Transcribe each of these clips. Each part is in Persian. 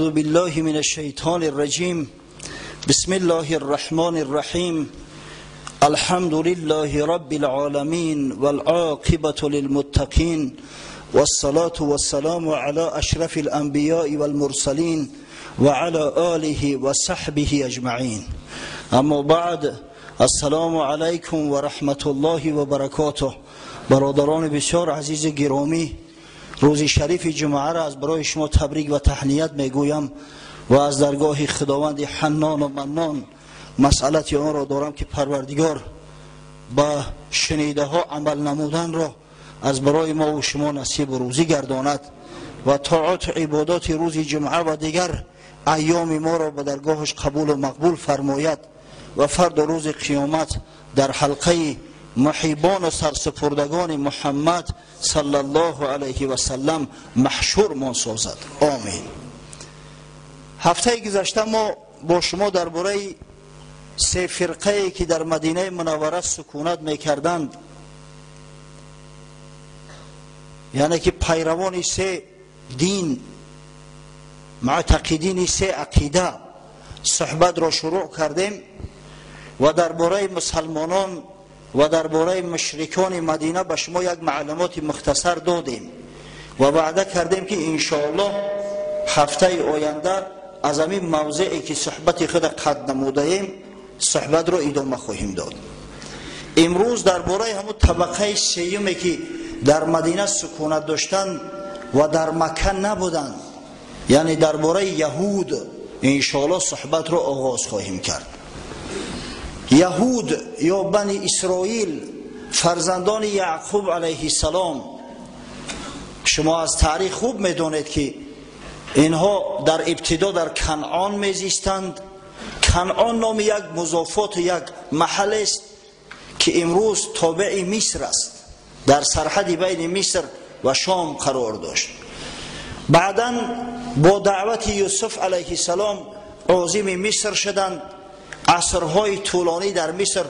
أعوذ بالله من الشيطان الرجيم. بسم الله الرحمن الرحيم. الحمد لله رب العالمين والعاقبة للمتقين والصلاة والسلام على أشرف الأنبياء والمرسلين وعلى آله وصحبه أجمعين. اما بعد، السلام عليكم ورحمة الله وبركاته. برادران بسیار عزیز گرامی، روز شریف جمعه را از برای شما تبریک و تهنیت میگویم و از درگاه خداوند حنان و منان مسئلت آن را دارم که پروردگار با شنیده ها عمل نمودن را از برای ما و شما نصیب و روزی گرداند و طاعات و عبادات روز جمعه و دیگر ایام ما را به درگاهش قبول و مقبول فرماید و فردا روز قیامت در حلقه محبان و سرسپردگان محمد صلی الله علیه و سلم محشور من سازد. آمین. هفته گذشته ما با شما درباره سه فرقه که در مدینه منوره سکونت میکردند، یعنی که پیروان سه دین، معتقدین سه عقیده، صحبت را شروع کردیم و درباره مسلمانان و درباره مشرکان مدینه به شما یک معلومات مختصر دادیم و وعده کردیم که انشاءالله هفته آینده از همین موضعی که صحبت خود قد نموده ایم صحبت را ادامه خواهیم داد. امروز درباره همون طبقه سیومی که در مدینه سکونت داشتند و در مکه نبودند، یعنی درباره یهود انشاءالله صحبت را آغاز خواهیم کرد. یهود یا بنی اسرائیل، فرزندان یعقوب علیه السلام، شما از تاریخ خوب میدونید که اینها در ابتدا در کنعان میزیستند. کنعان نام یک مضافات یک محل است که امروز تابع مصر است، در سرحد بین مصر و شام قرار داشت. بعداً با دعوت یوسف علیه السلام عازم مصر شدند، عصرهای طولانی در مصر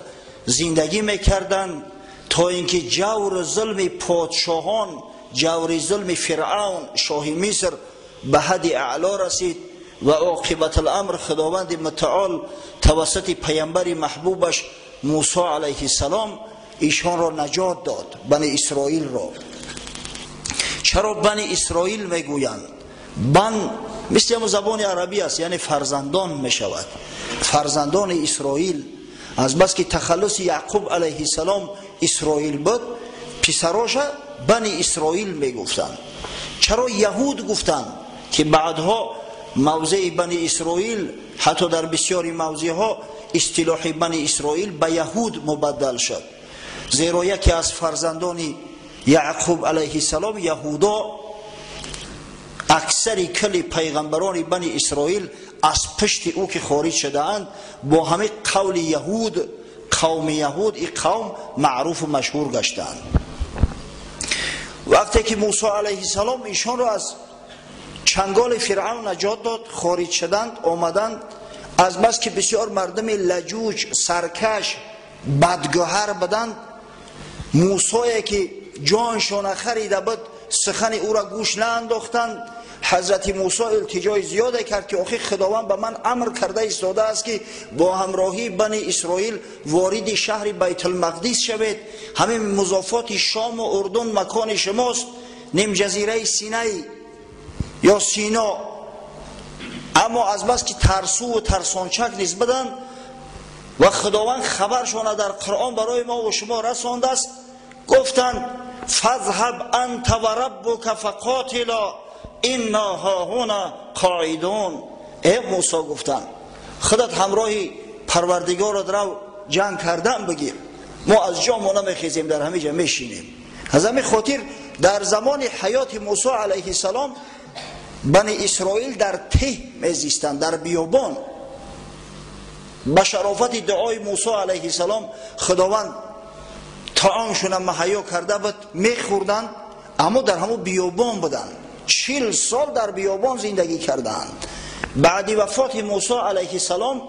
زندگی میکردند تا اینکه جور ظلم پادشاهان، جور ظلم فرعون شاه مصر به حد اعلا رسید و عاقبت الامر خداوند متعال توسط پیامبر محبوبش موسی علیه السلام ایشان را نجات داد، بنی اسرائیل را. چرا بنی اسرائیل میگویند؟ بن مثل هم زبان عربی است، یعنی فرزندان می شود. فرزندان اسرائیل، از بس که تخلص یعقوب علیه السلام اسرائیل بود، پسراش بنی اسرائیل می گفتند. چرا یهود گفتند؟ که بعدها موضع بنی اسرائیل حتی در بسیاری موضع ها اصطلاح بنی اسرائیل به یهود مبدل شد، زیرا یکی از فرزندان یعقوب علیه السلام یهودا، اکثر کل پیغمبران بنی اسرائیل از پشت او که خارج شده اند با همه قول یهود، قوم یهود، این قوم معروف و مشهور گشتند. وقتی که موسی علیه السلام ایشان را از چنگال فرعون نجات داد، خارج شدند، آمدند، از بس که بسیار مردم لجوج، سرکش، بدگوهر بدند، موسی که جانشان خریده بود سخن او را گوش نانداختند. حضرت موسی التجای زیاده کرد که آخه خداوند به من امر کرده ایستاده است که با همراهی بنی اسرائیل وارد شهر بیت المقدس شوید، همین مضافات شام و اردن مکان شماست، نیم جزیره سینای یا سینا. اما از بس که ترسو و ترسانچک نسبتند و خداوند خبرشان در قرآن برای ما و شما رسانده است، گفتند فذهب انت و ربک فقاتلا انا هاهنا قاعدون. ای موسی گفتند خودت همراهی پروردگارت رو جنگ کردن بگیر، ما از جامون نمیخیزیم، در همه جا میشینیم. از همین خاطر در زمان حیات موسی علیه السلام بنی اسرائیل در ته میزیستند، در بیابان. به شرافت دعای موسی علیه السلام خداوند طعامشون مهیا کرده بود، میخوردند، اما در همون بیابان بودند. 40 سال در بیابان زندگی کردند. بعد وفات موسی علیه السلام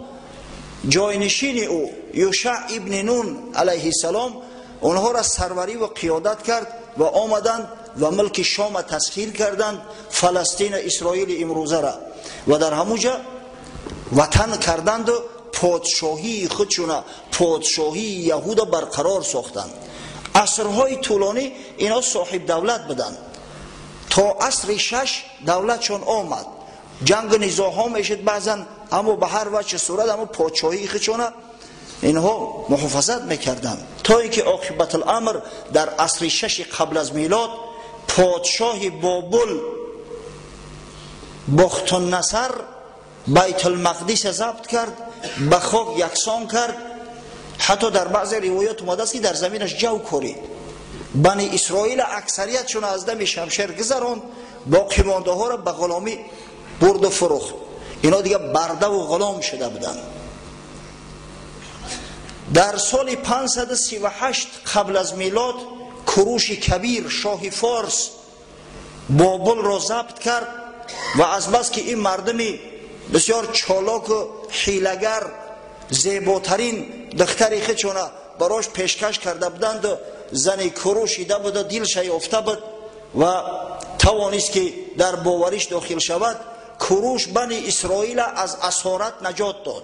جاینشین او یوشع ابن نون علیه السلام اونها را سروری و قیادت کرد و آمدند و ملک شام تسخیر کردند، فلسطین اسرائیل امروزه را. و در همونجا وطن کردند و پادشاهی خودشون، پادشاهی یهود برقرار ساختند. عصرهای طولانی اینا صاحب دولت بدن تا عصر 6 دولتشون آمد. جنگ نزاع‌ها میشد بعضن، اما به هر وجه صورت اما پادشاهی خودشون اینها محافظت میکردن تا اینکه عاقبت الامر در عصر 6 قبل از میلاد پادشاه بابل بختالنصر بیت المقدس ضبط کرد، به خاک یکسان کرد. حتی در بعض روایات اومده است که در زمینش جو کورید. بنی اسرائیل اکثریتشون از دم شمشیر گذراند، باقی مانده ها را به غلامی برد و فروخت. اینا دیگه برده و غلام شده بودند. در سال 538 قبل از میلاد کوروش کبیر شاه فارس بابل را ضبط کرد و از بس که این مردمی بسیار چالاک و حیله‌گر زیباترین دختری خودشون براش پیشکش کرده بودند و زن کوروش ایده بود و دلش یافته بود و توانست که در باوریش داخل شود. کوروش بنی اسرائیل از اسارت نجات داد.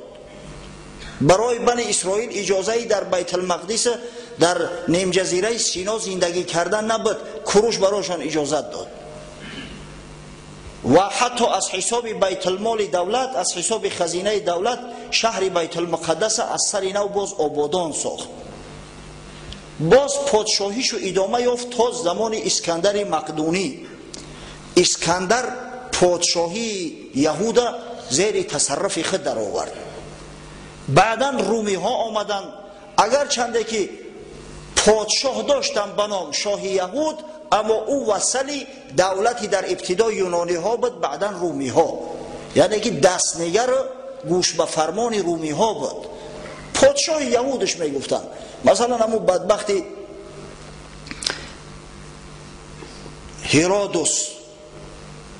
برای بنی اسرائیل اجازه در بیت المقدس در نیم جزیره سینا زندگی کردن نبود، کوروش برایشان اجازت داد و حتی از حساب بیت المال دولت، از حساب خزینه دولت شهر بیت المقدس از سر نو باز آبادان ساخت. باز پادشاهیشو ادامه یافت تا زمان اسکندر مقدونی. اسکندر پادشاهی یهودا زیر تصرف خود در آورد. بعدا رومی ها آمدن، اگر چنده که پادشاه داشتن به نام شاه یهود، اما او وصلی دولتی در ابتدا یونانی ها بود، بعدا رومی ها، یعنی که دستنگر گوش به فرمان رومی ها بود. پادشاه یهودش میگفتن. مثلا همون بدبختی هیرودوس،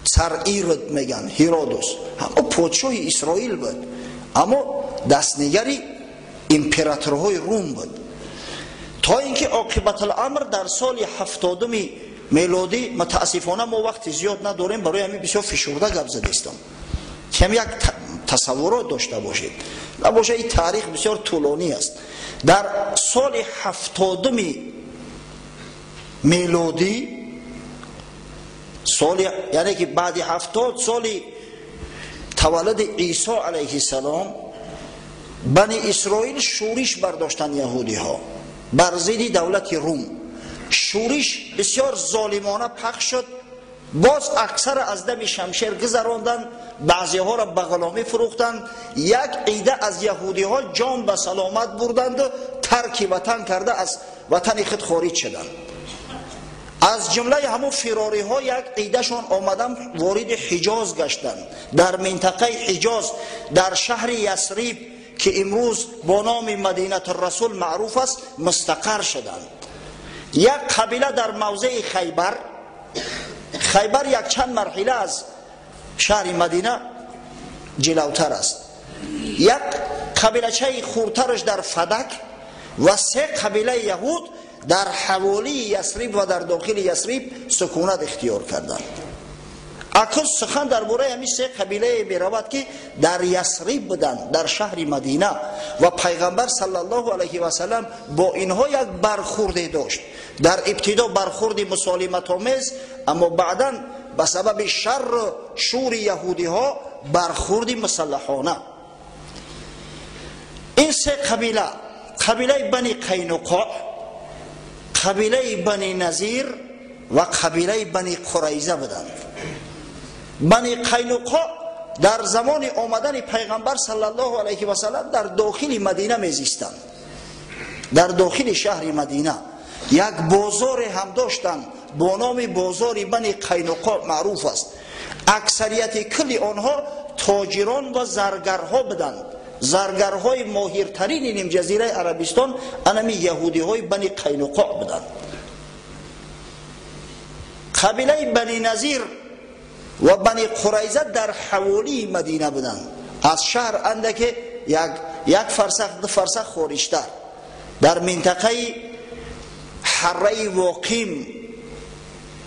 سر ایرد میگن هیرودوس، همون پادشاه اسرائیل بود، اما دستنگری امپراتورهای روم بود. تا اینکه عاقبت الامر در سال 70 میلادی، متاسفانه ما وقت زیاد نداریم، برای همین بسیار فشرده گپ زده استم، کم یک تصورات داشته باشید، نباشه این تاریخ بسیار طولانی است. در سال 70 میلادی، سال یعنی که بعد 70 سال تولد عیسی علیه السلام، بنی اسرائیل شورش برداشتن یهودی ها بر ضد دولت روم. شورش بسیار ظالمانه پخش شد. باز اکثر از دم شمشیر گذراندن، بعضی ها را به غلامی فروختند. یک عده از یهودی ها جان به سلامت بردند و ترک وطن کرده از وطن خود خارج شدند. از جمله همون فراری ها یک عده شان آمدن وارد حجاز گشتند. در منطقه حجاز در شهر یثریب که امروز با نام مدینه الرسول معروف است مستقر شدند. یک قبیله در موضع خیبر، خیبر یک چند مرحله از شهر مدینه جلوتر است، یک قبیله چه خورترش در فدک و 3 قبیله یهود در حوالی یثریب و در داخل یثریب سکونت اختیار کردند. اکنون سخن درباره همین 3 قبیله میرود که در یثریب بودند، در شهر مدینه، و پیغمبر صلی الله علیه و سلم با اینها یک برخورد داشت. در ابتدا برخورد مسالمت آمیز، اما بعدا به سبب شر شور یهودی ها برخورد مسلحانه. این 3 قبیله، قبیله بنی قینقاع، قبیله بنی نذیر و قبیله بنی قریظه بودند. بنی قینقاع در زمان آمدن پیغمبر صلی الله علیه و سلم در داخل مدینه میزیستند. در داخل شهر مدینه یک بازار هم داشتند با نام بازار بنی قینقاع معروف است. اکثریت کل آنها تاجران و زرگرها بودند. زرگرهای ماهرترین نیم جزیره عربستان انمی یهودی های بنی قینقاع بودند. قبیله بنی نذیر و بنی قریظه در حوالی مدینه بودند، از شهر اندک یک فرسخ 2 فرسخ خارجتر، در منطقه حره واقیم.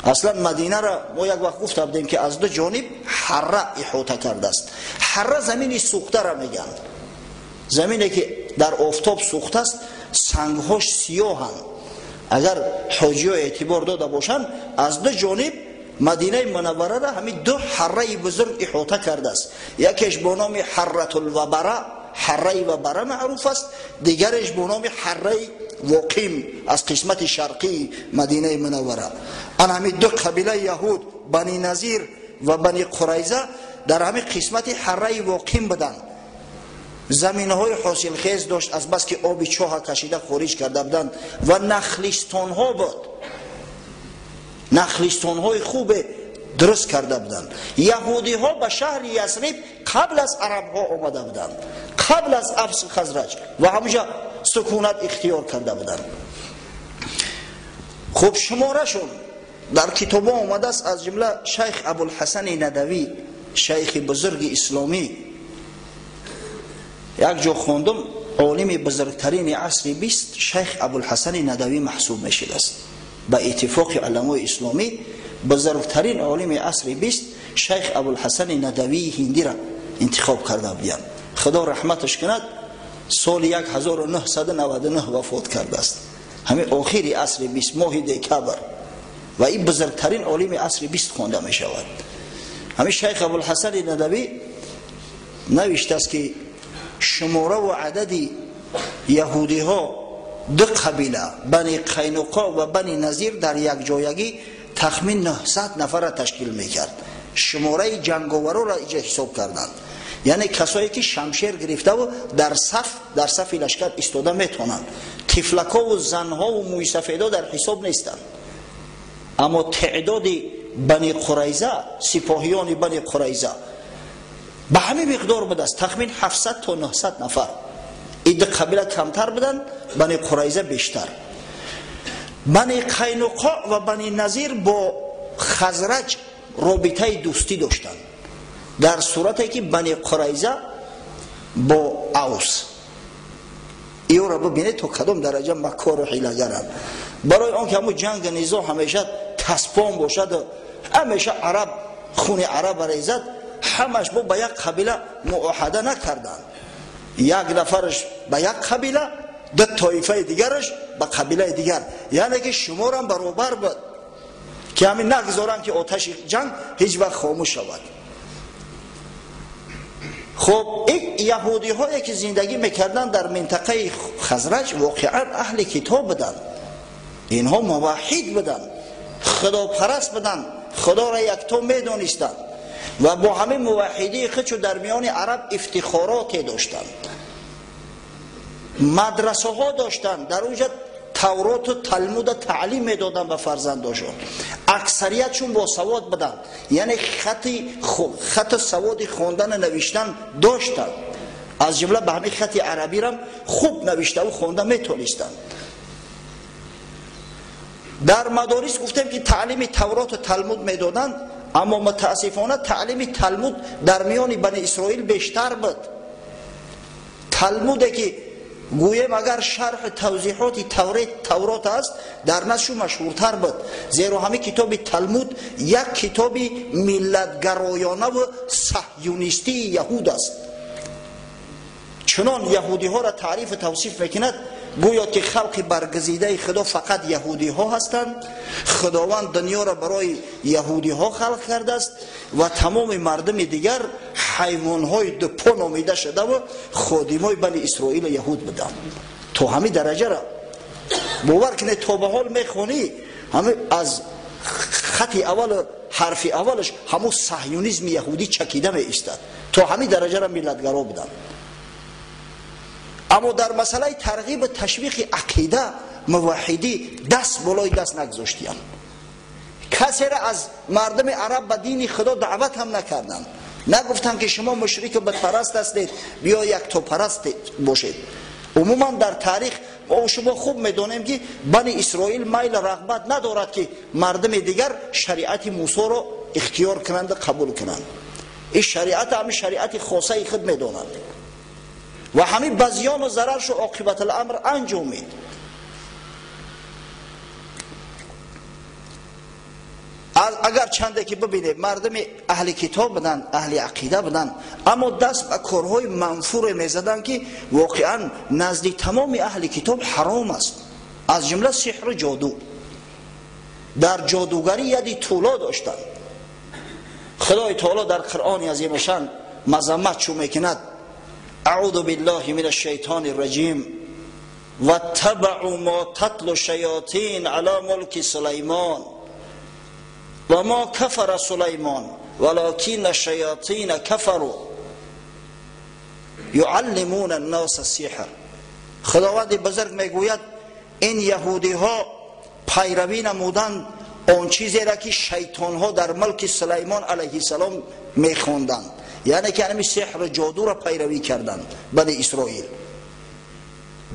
اصلا مدینه را ما یک وقت گفته بودیم که از 2 جانب حره احاطه کرده است. حره زمین سوخته را میگن، زمینی که در آفتاب سوخته است، سنگهاش سیاهند. اگر حاجی ها اعتبار داده باشند، از دو جانب مدینه منوره را همین دو حره بزرگ احاطه کرده است. یکیش با نام حره الوبره، حره وبره معروف است، دیگرش با نام حره وقیم از قسمت شرقی مدینه منوره. آن همین دو قبیله یهود، بنی نظیر و بنی قریظه، در همین قسمت حره وقیم بودند. زمینه های حاصل خیز داشت، از بس که آب چاه کشیده خارج کرده بودند و نخلستان ها بود، نخلستان های خوب درست کرده بودند. یهودی ها به شهر یثرب قبل از عرب ها آمده بودند، قبل از اوس و خزرج، و همونجا سکونت اختیار کرده بودند. خب شمارشون در کتاب آمده است، از جمله شیخ ابوالحسن ندوی، شیخ بزرگ اسلامی، یک جا خوندم عالم بزرگترین عصر 20 شیخ ابوالحسن ندوی محسوب میشد است. به اتفاق علمای اسلامی بزرگترین عالم عصر 20 شیخ ابوالحسن ندوی هندی را انتخاب کرده بودند. خدا رحمتش کند، سال 1999 وفات کرده است، همین آخری عصر 20 ماه دکبر، و این بزرگترین عالم عصر 20 خوانده می شود. همین شیخ ابوالحسن ندوی نوشته است که شماره و عدد یهودی ها دو قبیله بنی قینقاع و بنی نظیر در یک جایگی تخمین 900 نفر را تشکیل میکرد. شماره جنگاورا را اینجا حساب کردند، یعنی کسایی که شمشیر گرفته و در صف لشکر ایستاده میتونند. طفلکا و زنها و موی سفیدا در حساب نیستند. اما تعداد بنی قریظه، سپاهیان بنی قریظه به همین مقدار بود است، تخمین 700 تا 900 نفر. این دو قبیله کمتر بودند، بنی قریظه بیشتر. بنی قینقاع و بنی نظیر با خزرج رابطه دوستی داشتند، در صورتی که بنی قریظه با اوس. ایو را ببینید تو کدام درجه مکار و حیله‌گرند. برای آن که همون جنگ نیزا همیشه تسپان باشد و همیشه عرب خون عرب ریزد، همش با یک قبیله معاهده نکردند. یک نفرش به یک قبیله، دو طایفه دیگرش به قبیله دیگر، یعنی که شمار هم برابر بود که همین نگذارن که آتش جنگ هیچ وقت خاموش شود. خب این یهودی هایی که زندگی میکردن در منطقه خزرج واقعا اهل کتاب بودن، اینها موحد بودن، خدا پرست بودن، خدا را یکتا میدانستند و با همه موحدی خودشو در میان عرب افتخاراتی داشتند. مدرسه ها داشتند، در اونجا تورات و تلمود تعلیم میدادن به فرزنداشون. اکثریتشون با سواد بودن، یعنی خط سواد خواندن نوشتن داشتند، از جمله به همین خط عربی را خوب نوشته و خوانده میتونستند. در مدارس گفتم که تعلیم تورات و تلمود میدادند، اما متاسفانه تعلیم تلمود در میان بنی اسرائیل بیشتر بود. تلمودی که گویم اگر شرح توضیحات تورات است در نزدشون مشهورتر بود، زیرا همین کتاب تلمود یک کتاب ملتگرایانه و صهیونیستی یهود است. چنان یهودی ها را تعریف و توصیف میکند گویا که خلق برگزیده خدا فقط یهودی ها هستند، خداوند دنیا را برای یهودی ها خلق کرده است و تمام مردم دیگر حیوان های دو پا نامیده شده و خادمای بنی اسرائیل یهود بودند. تو همین درجه را باور کنی، تا به حال میخونی همه از خط اول حرف اولش همون صهیونیسم یهودی چکیده می ایستاد. تو همین درجه را ملتگرا بودند. اما در مسئله ترغیب و تشویق عقیده موحدی دست بالای دست نگذاشتیم. کسی را از مردم عرب به دین خدا دعوت هم نکردند. نگفتند که شما مشرک و بتپرست هستید، بیا یک تو پرست باشید. عموما در تاریخ ما شما خوب میدونیم که بنی اسرائیل میل رغبت ندارد که مردم دیگر شریعت موسی را اختیار کنند و قبول کنند. این شریعت همین شریعت خاصه خود میدونند و همین بزیان و ضررش و عاقبت الامر انجامید. اگر چنده که ببینید مردم اهل کتاب بودن، اهل عقیده بودن، اما دست به کارهای منفور میزدن که واقعا نزد تمام اهل کتاب حرام است، از جمله سحر و جادو. در جادوگری یدی طولا داشتن. خدای تعالی در قرآن عظیم شان مذمت چو میکند: اعوذ بالله من الشیطان الرجیم و تبعوا ما تتلو الشیاطین علی ملک سلیمان و ما کفر سلیمان ولکن الشیاطین کفروا یعلمون الناس السحر. خداوند بزرگ میگوید این یهودی ها پیروی نمودند آن چیزی را که شیطان ها در ملک سلیمان علیه السلام میخواندند، یعنی که همین سحر و جادو را پیروی کردند بنی اسرائیل.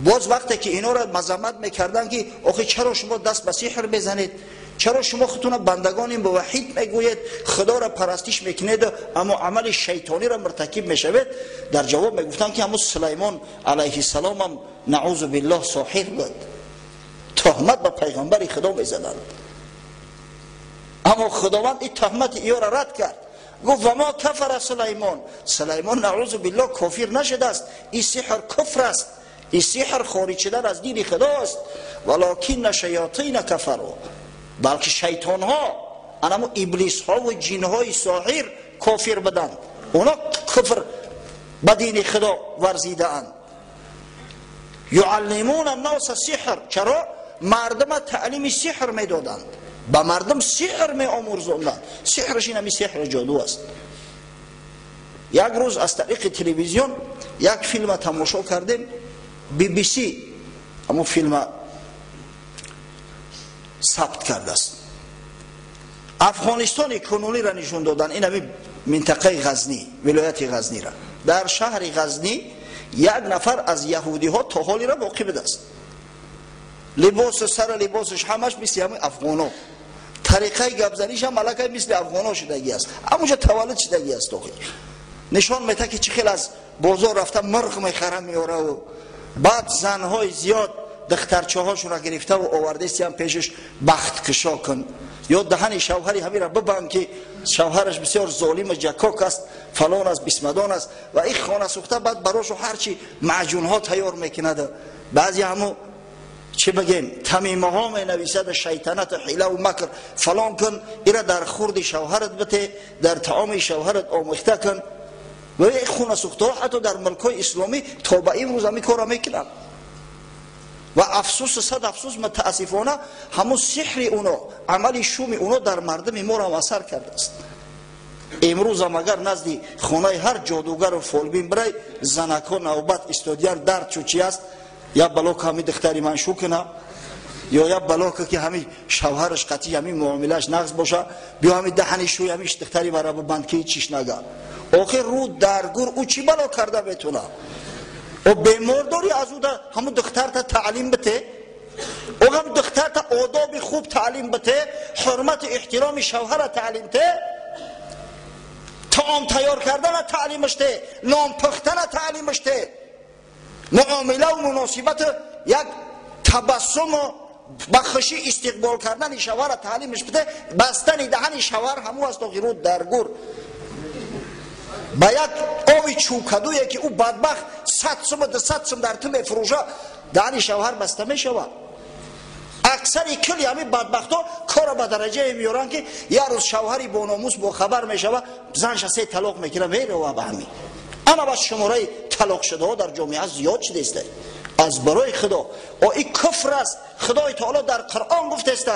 باز وقتی که اینا را مذمت میکردن که آخه چرا شما دست به سحر بزنید، چرا شما خودتون بندگان موحد میگویید، خدا را پرستش میکنید اما عمل شیطانی را مرتکب میشوید، در جواب میگفتن که همون سلیمان علیه السلام هم نعوذ بالله ساحر بود، تهمت به پیغمبر خدا میزدند. اما خداوند این تهمت اینا را رد کرد، گفت و ما کفر سلیمان، سلیمان نعوذ بالله کافر نشده است، این سحر کفر است، این سحر خارج شدن از دین خدا است، ولکن الشیاطین کفروا، بلکه شیطان ها، انما ابلیس ها و جن های ساحر کافر بدند، اونا کفر به دین خدا ورزیده اند. یعلمون الناس السحر، چرا؟ مردم تعلیم سحر میدادند، به مردم سحر می آموزاندند. سحرش این همی سحر جادو است. یک روز از طریق تلویزیون یک فیلم تماشا کردیم، BBC اما فیلم ثبت کرده است. افغانستان کنونی را نشون دادن، این همی منطقه غزنی، ولایت غزنی را. در شهر غزنی یک نفر از یهودی ها تا حالی را باقی بده است، لباس سر لباسش همش مثل همه افغانا، طریقه گپزنیش هم ملکه مثل افغانا شدگی است، همونجا تولد شدگی است. نشان میده که چه خیلی از بازار رفته مرغ میخره میاره و بعد زنهای زیاد دخترچه هاشون را گرفته و آورده است هم پیشش بخت کشا کن، یا دهن شوهری همین را ببند که شوهرش بسیار ظالم جکاک است، فلان است، بسمدان است و این خانه سوخته، بعد براشو هرچی معجون ها تیار میکند. بعضی همو چه بگیم تمیمه ها می نویسد شیطنت حیله و مکر فلان کن، ایره در خورد شوهرت بته، در طعام شوهرت آمیخته کن. و این خونه سوخته ها حتی در ملکای اسلامی تا به این روز همی کارا میکنن. و افسوس صد افسوس متاسفانه همون سحر اونا، عمل شوم اونا در مردم ما را اثر کرده است. امروز هم اگر نزد خانه هر جادوگر و فالبین برای زنکا نوبت استودیار درد چو چی است، یا بلاک همی دختری منشو کنه، یا بلاک که همی شوهرش قطعی همی معاملش نقص باشه، بیا همی دهنی شوی همیش دختری برای بند که چیش نگه. آخر رو درگور او چی بلا کرده بتونه؟ و بیمار داری از او دا همون دختر تا تعلیم بته، او هم دختر تا آداب خوب تعلیم بته، حرمت احترام شوهر تعلیم ته، طعام تیار کردن تعلیمش ته، نام پختن تعلیمش ته، معامله و مناسبت یک تبسم و بخشی استقبال کردن شوهر تعلیمش بده، بستن دهن شوهر همو از تغییرات درگور با یک آوی چوکدویی که او بدبخت 100 سوم 200 سوم در تو میفروشه، دهن شوهر بسته میشود. اکثر کلی همین بدبخت ها کار به درجه میارن که یه روز شوهری با ناموس با خبر میشود، زنش 3 طلاق میکنه میره و به همین. اما با شماره طلاق شده ها در جامعه زیاد شده است. از برای خدا و این کفر است. خدای تعالی در قرآن گفته است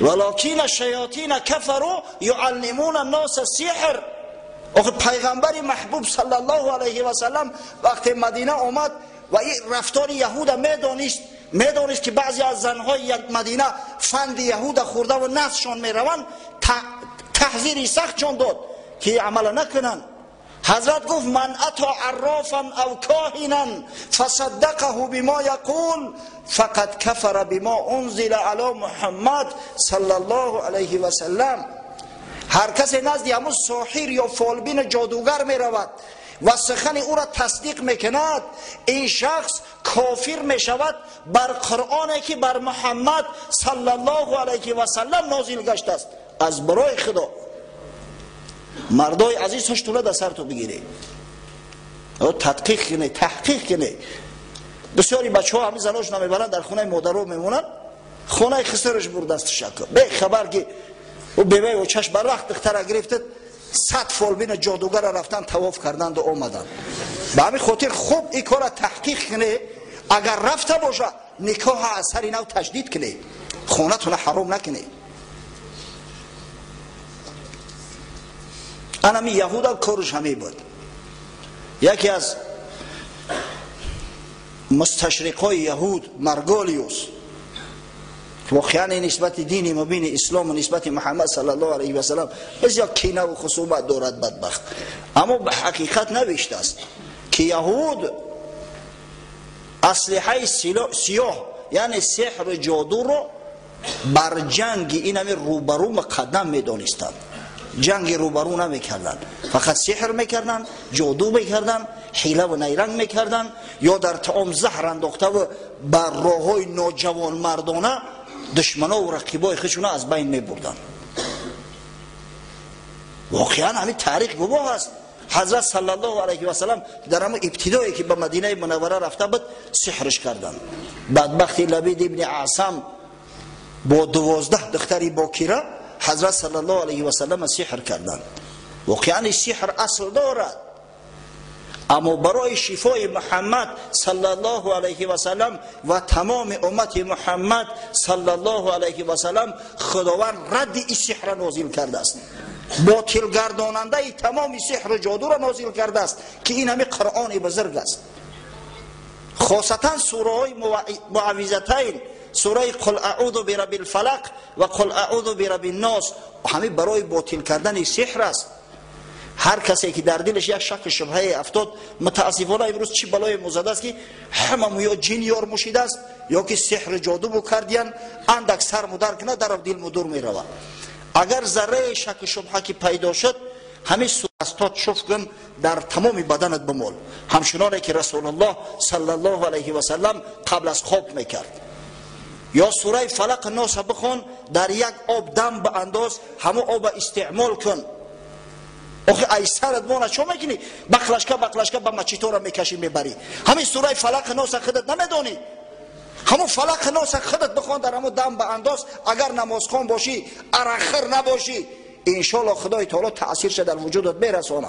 ولکن الشیاطین کفروا یعلمون الناس السحر. آخه پیغمبر محبوب صلی الله علیه و سلم وقتی مدینه آمد و این رفتار یهود میدانست که بعضی از زنهای یک مدینه فند یهود خورده و نسشان میروند، تحذیری سخت جان داد که عمل نکنن. حضرت گفت من اتی عرافا او کاهنا فصدقه بما یقول فقد کفر بما انزل علی محمد صلی الله علیه و سلم. هر کس نزد همون ساحر یا فالبین جادوگر می رود و سخن او را تصدیق میکند، این شخص کافر میشود بر قرآنی که بر محمد صلی الله علیه و سلم نازل گشته است. از برای خدا مردای عزیز هشتونه در سر تو بگیره، تحقیق کنه، تحقیق کنه. بسیاری بچه ها همین زناش نمیبرن، در خونه مادرها میمونن، خونه خسرش بردست شکر به خبر که او بیبه و چشم بر وقت دختر گرفته 100 فالبین جادوگر رفتن طواف کردند و آمدن. به همین خاطر خوب این کار تحقیق کنه، اگر رفته باشه نکاح اثری نو تجدید کنه، خونتون حرام نکنه. انمی یهود کارش همه بود. یکی از مستشرقای یهود مرگالیوس واقعا نسبت دین مبین اسلام و نسبت محمد صلی الله علیه و سلم بسیار کینه و خصومت دارد بدبخت، اما به حقیقت نوشته است که یهود اسلحه سیاه یعنی سحر و جادو رو بر جنگ این همه روبرو مقدم میدانستند. جنگ روبرو نمیکردن، فقط سحر میکردن، جادو میکردن، حیله و نیرنگ میکردن، یا در طعام زهر انداخته و بر راههای نوجوان مردانه دشمنا و رقیبای خودشون از بین میبردن. واقعا همین تاریخ گواه است. حضرت صلی الله علیه و سلم در همون ابتدایی که به مدینه منوره رفته بود سحرش کردن. بدبختی لبید ابن اعصم با 12 دختری باکره حضرت صلی الله علیه و سلم سحر کردند. واقعا سحر اصل دارد، اما برای شفای محمد صلی الله علیه و سلم و تمام امت محمد صلی الله علیه و سلم خداوند رد این سحر نازل کرده است، باطل گرداننده تمام سحر و جادو را نازل کرده است که این همه قرآن بزرگ است. خاصتا سوره های معوذتین، سوره قل اعوذ برب الفلق و قل اعوذ برب الناس همه برای باطل کردن سحر است. هر کسی که در دلش یک شک شبهه افتاد، متاسفانه امروز چی بلای مزد است که همه یا جن یار مشیده است یا که سحر جادو بکردین اندک سر مدر کنه در دل مدور می رود. اگر ذره شک شبهه که پیدا شد همه سورستات شفت کن در تمام بدنت بمال، همچنانه که رسول الله صلی الله علیه و سلم قبل از خواب میکرد. یا سوره فلق ناس بخون، در یک آب دم به انداز همه آب استعمال کن. آخه ای سرت مونه چون میکنی بقلشکه به مچیتو را میکشی میبری. همین سوره فلق ناس خودت نمیدانی، همون فلق ناس خودت بخون در همون دم به انداز. اگر نمازخوان باشی اراخر نباشی انشالله خدای تعالی تأثیرش در وجودت برسانه.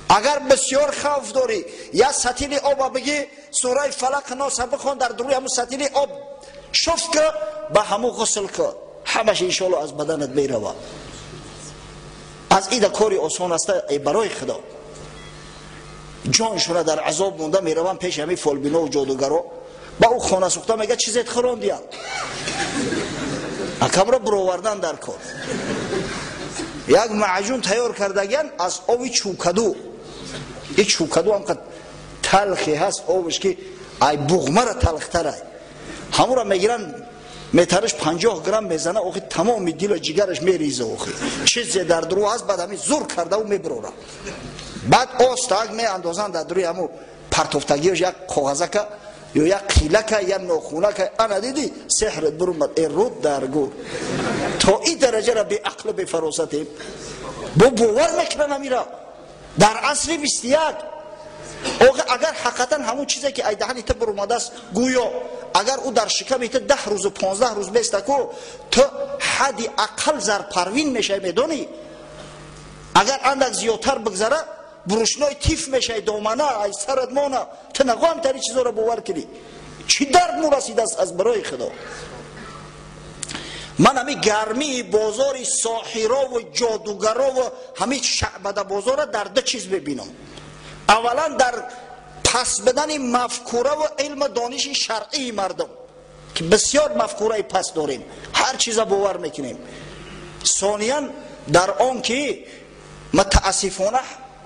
اگر بسیار خوف داری یا سطیل آب بگی سوره فلق ناس بخون، در روی همون سطیل آب شفت که به همون غسل که همش انشالله از بدنت بیرود. از این کاری آسان است برای خدا. جانشون در عذاب مونده میروان پیش همین فالبینا و جادوگرا، با او خانه سوخته میگه چیزت خراندیم اکم را برآوردن در کار. یک معجون تیار کردگن از آب چوکدو، یک چوکدو هم که تلخی هست آبش که ای بغمه را تلختره، همون را میگیرن میترش 50 گرم میزنه، آخی تمام دل و جگرش میریزه، آخی چیزی در درو هست بعد همین زور کرده و میبروره. بعد آستاگ می اندازن در دروی همون پرتوفتگیش یک کاغذک یا یک قیلک یا ناخونک. انا دیدی سحرت برومد ای رود درگور. تا این درجه را به عقل به فراستیم با باور میکنن همیرا در عصر 21. اگر حقیقتا همون چیزی که ایدهن ایتا برومده است گویا اگر او در شکم ایتا 10 روز و 15 روز بیسته که تو حدی اقل زر پروین میشه میدونی. اگر اندک زیادتر بگذره بروشنای تیف میشه دامنه ای سرت مانه. تو نقام تری چیزا را باور کنی چی درد مو رسیده است از برای خدا. من همی گرمی بازار ساحرا و جادوگرا و همی شعبده بازار در دو چیز ببینم. اولا در پس بدن مفکوره و علم دانش شرعی مردم که بسیار مفکوره پس داریم، هر چیز باور میکنیم. ثانیاً در آن که متاسفانه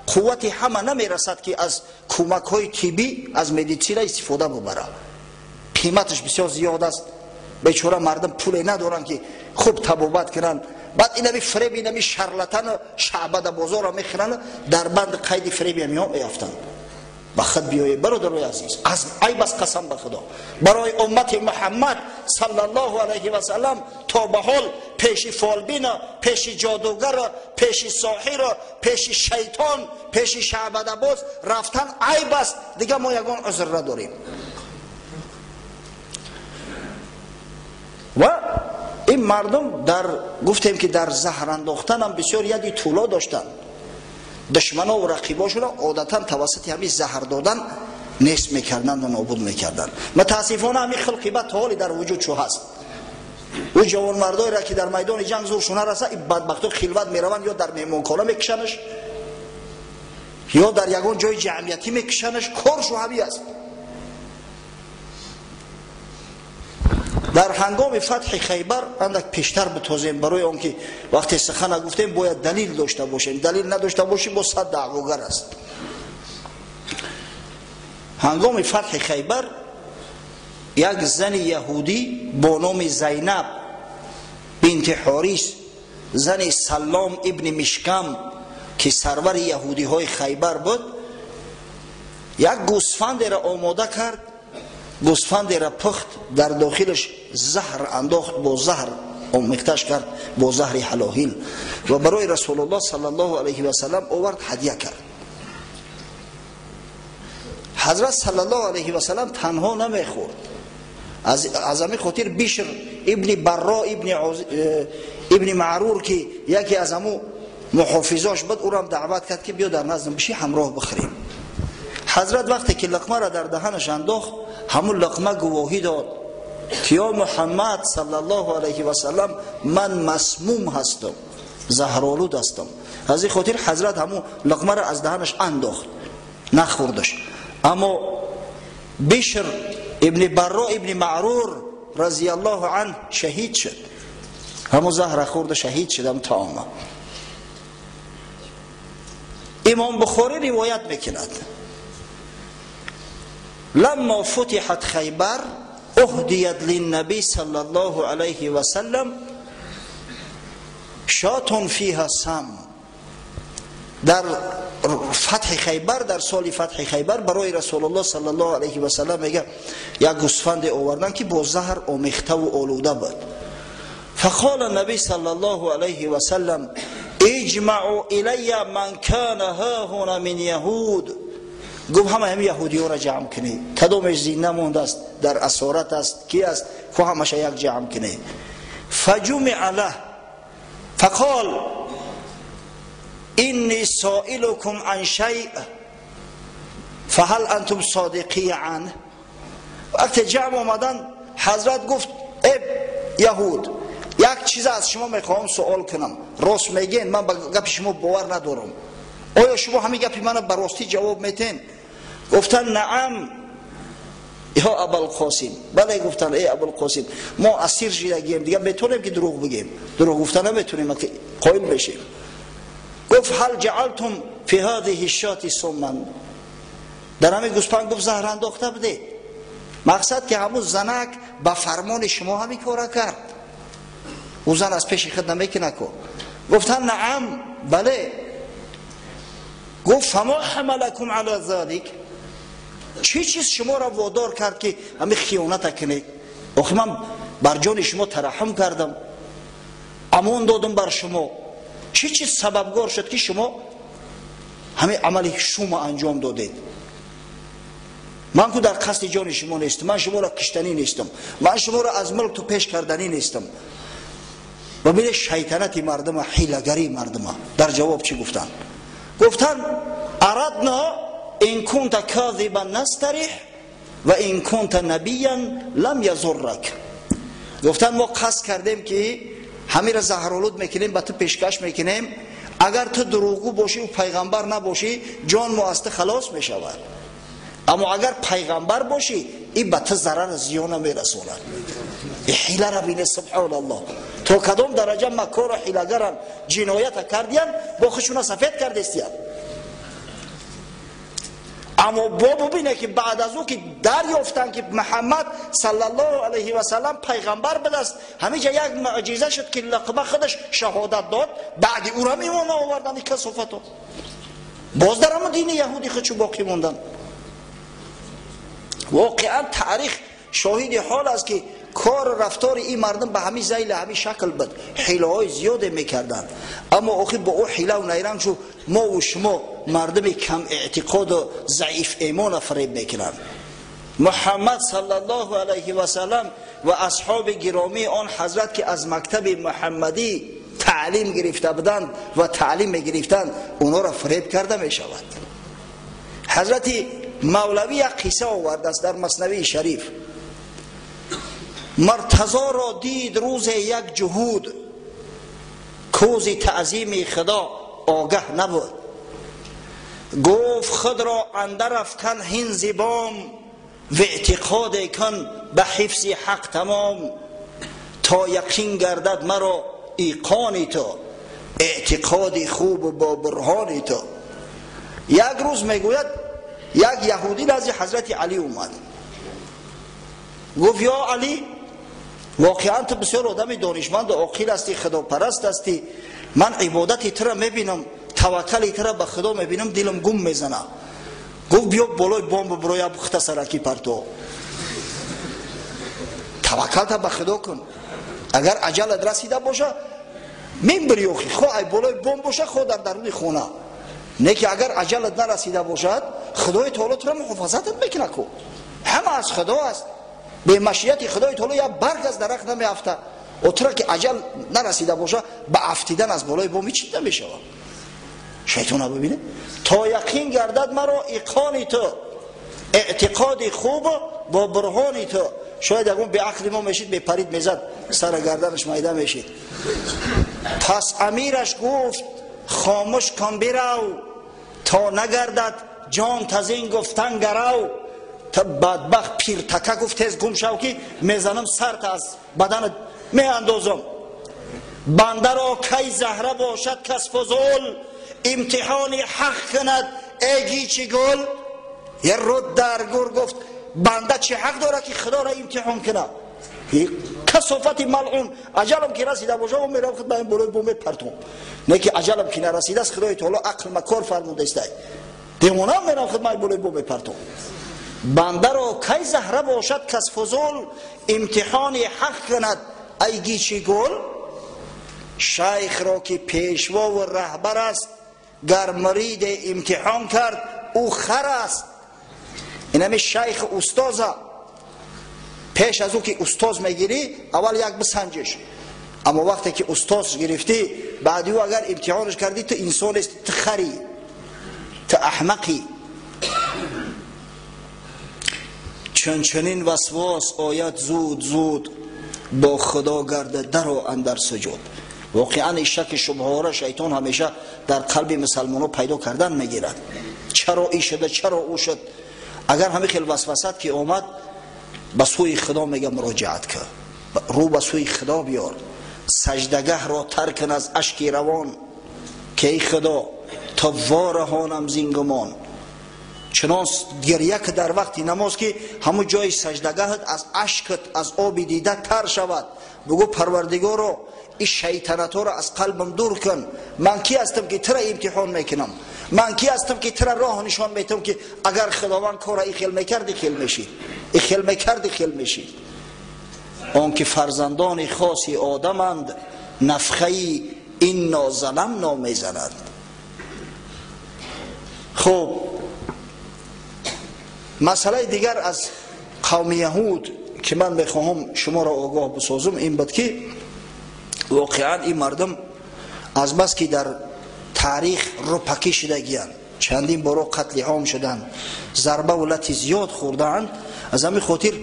قوت همه نمیرسد که از کمک های طبی از مدیسین استفاده ببره، قیمتش بسیار زیاد است. بیچاره مردم پول ندارن که خوب طبابت کنن، بعد اینا می فریب اینا می شرلتن شعبده بازار میخرن در بند قید فریب میام یافتن. بخد بیایی برادرای عزیز، از ای بس قسم به خدا برای امت محمد صلی الله علیه و سلم تا به حال پیش فالبین، پیش جادوگر، پیش ساحر، پیش شیطان، پیش شعبده باز رفتن ای بس، دیگه ما یگان عذر نداریم. و این مردم در گفتیم که در زهر انداختن هم بسیار یدی طولا داشتن. دشمنا و رقیباشون عادتا توسط همین زهر دادن نیست میکردن و نابود میکردن. متاسفانه همین خلقیبت حالی در وجود شو هست. او جوان مردایی را که در میدان جنگ زورشون رسه، این بدبختو خلوت میروند یا در مهمانخانه میکشنش یا در یگان جای جمعیتی میکشنش، کارشو همین است. در هنگام فتح خیبر اندک پیشتر بتوزیم برای اون که وقتی سخن گفتیم باید دلیل داشته باشیم، دلیل نداشته باشیم با صد دعواگر است. هنگام فتح خیبر یک زن یهودی با نام زینب بنت حاریث، زن سلام ابن مشکم که سرور یهودی های خیبر بود، یک گوسفند را آماده کرد، گوسفند را پخت، در داخلش زهر انداخت، با زهر آمیختش کرد، با زهر حلاهیل، و برای رسول الله صلی الله علیه و سلم آورد هدیه کرد. حضرت صلی الله علیه و سلم تنها نمیخورد، از همین خاطر بشر ابن برا ابن معرور که یکی از همو محافظاش بود، او را دعوت کرد که بیا در نزدم بشی همراه بخوریم. حضرت وقتی که لقمه را در دهنش انداخت، همون لقمه گواهی داد که یا محمد صلی الله علیه و سلم من مسموم هستم، زهرآلود هستم. از این خاطر حضرت همون لقمه را از دهنش انداخت، نخوردش. اما بشر ابن برا ابن معرور رضی الله عنه شهید شد، همون زهر خورد شهید شد، همون طعام. امام بخاری روایت میکند لما فتحت خیبر اهدیت للنبی صلی الله علیه و سلم شاتون فیها سم. در فتح خیبر، در سال فتح خیبر برای رسول الله صلی الله علیه و سلم میگه یک گوسفند آوردن که با زهر آمیخته و آلوده بود. فقال النبی صلی الله علیه و سلم اجمعوا الی من کان ها هنا من یهود. گفت همه یهودی ها را جمع کنی، کدامش زنده مونده است، در اسارت است، کی است، خو همش یک جمع کنی. فجمع له فقال اینی سائلکم عن شیء فهل انتم صادقی عنه. وقتی جمع آمدن حضرت گفت ای یهود، یک چیز از شما میخوام سوال کنم، راست میگین؟ من به گپ شما باور ندارم. آیا شما همین گپی منو به راستی جواب میتین؟ گفتن نعم یا ابوالقاسم. بله گفتن ای ابوالقاسم، ما اسیر شدگیم، دیگه میتونیم که دروغ بگیم؟ دروغ گفتن نمیتونیم که قائل بشیم. گفت هل جعلتم فی هذه الشاة سما. در همین گوسفند گفت زهر انداخته بده. مقصد که همون زنک به فرمان شما همین کارا کرد، او زن از پیش خود نمیکنه که. گفتن نعم بله. گفت فما حملکم علی ذلک، چی چیز شما را وادار کرد که همین خیانت کنید؟ آخه من بر جان شما ترحم کردم، امان دادم بر شما، چی چیز سببگار شد که شما همین عمل شما انجام دادید؟ من که در قصد جان شما نیستم، من شما را کشتنی نیستم، من شما را از ملک تو پیش کردنی نیستم. و بین شیطنت مردم و حیلگری مردم در جواب چی گفتن؟ گفتن اردنا این کنت کاذبا نستریح و این کنت نبیا لم یضرک. گفتن ما قصد کردیم که همین را زهرآلود میکنیم، به تو پیشکش میکنیم، اگر تو دروغگو باشی و پیغمبر نباشی جان ما از تو خلاص میشود، اما اگر پیغمبر باشی این به تو ضرر زیان میرسوند. این حیله را بینه سبحان الله، تو کدام درجه مکار و حیلگران جنایت کردین با خودشون سفید کردستین. اما با ببینه که بعد از او که دریافتن که محمد صلی الله علیه و سلم پیغمبر بدست، همیشه یک معجزه شد که لقمه خودش شهادت داد، بعد او را میمون آوردن کسافتو، باز در همون دین یهودی خودشو باقی موندن. واقعا تاریخ شاهد حال است که کار و رفتار این مردم به همین زیل همین شکل بود، حیله های زیاده میکردن، اما آخر با او حیله و نیرنگ شو ما و شما مردم کم اعتقاد و ضعیف ایمان فریب میکنن. محمد صلی الله علیه و سلم و اصحاب گرامی آن حضرت که از مکتب محمدی تعلیم گرفته بودند و تعلیم میگرفتند، اونا را فریب کرده میشود. حضرت مولوی یک قصه آورده است در مثنوی شریف. مرتضی را دید روز یک جهود، کوز تعظیم خدا آگه نبود، گفت خود را اندر افکن هین زبام، و اعتقاد کن به حفظ حق تمام، تا یقین گردد مرا ایقانی تو، اعتقاد خوب و با برهانی تو. یک روز میگوید یک یهودی نزد حضرت علی اومد، گفت یا علی، واقعا تو بسیار آدم دانشمند و عاقل هستی، خداپرست هستی، من عبادت تو را میبینم، توکل تو را به خدا میبینم، دلم گم میزنه. گفت بیا بالای بام برای بخت سرکی پرتو، توکل تا به خدا کن، اگر اجلت رسیده باشه میبری اخی، خواه بالای بام باشه خود در درون خونه، نه که اگر اجلت نرسیده باشد خدای تعالی تو را محافظتت میکنه، کو همه از خدا است، به مشیت خدای تعالی یا برگ از درخت نمیافته، و تو را که اجل نرسیده باشه به افتیدن از بالای بام چیز نمیشه. شیطان ببینه تا یقین گردد مرا ایقانی تو، اعتقاد خوب با برهانی تو. شاید اگه به عقل ما میشید به پرید میزد سر گردنش میده میشید. پس امیرش گفت خاموش کن برو، تا نگردد جان تزین گفتن گرو. تا بدبخت پیر تکه گفت تیز گم شو که میزنم سرت از بدن می اندازم. بنده را کی زهره باشد کس فضول، امتحان حق کند ای گیچی گل. یه رد در گور گفت بنده چه حق داره که خدا را امتحان کنه؟ کسافت ملعون، اجلم که رسیده باشه و میرم خود به این بلوی بومه پرتون، نه که اجلم که نرسیده است خدای تعالی عقل مکار فرموده است، دیمونم میرم خود به این بلوی بومه پرتون. بنده را کی زهره باشد کس فضول، امتحان حق کند ای گیچی گل. شیخ را که پیشوا و رهبر است، گر مرید امتحان کرد او خر است. این همه شیخ استازه، پیش از او که استاز میگیری اول یک بسنجش، اما وقتی که استاز گرفتی بعد او اگر امتحانش کردی تو انسان است، تو خری، تو احمقی. چنین وسواس آید زود زود، با خدا گرده در و اندر سجود. واقعا این شک شبهه را شیطان همیشه در قلب مسلمانو پیدا کردن میگیرد. چرا این شده، چرا او شد؟ اگر همه خیل وسوسات که آمد به سوی خدا میگه مراجعت کن، رو به سوی خدا بیار، سجدگه را ترکن از اشک روان، که ای خدا تا وارهانم زینگمان. چنان گریه که در وقت نماز که همون جای سجدگهت از اشکت از آب دیده تر شود، بگو پروردگارا این شیطنت ها را از قلبم دور کن. من کی هستم که تو را امتحان میکنم؟ من کی هستم که تو را راه نشان میتم که اگر خداوند کار این خیل میکردی خیل میشی، این خیل میکردی خیل میشی. آن که فرزندان خاصی آدمند، نفخه این نازلم میزند. خب مسئله دیگر از قوم یهود که من میخواهم شما را آگاه بسازم این بود که واقعا این مردم از بس که در تاریخ رو پکی شدگیان، چندین بارو قتل عام شدن، ضربه و لطی زیاد خوردن، از همین خاطر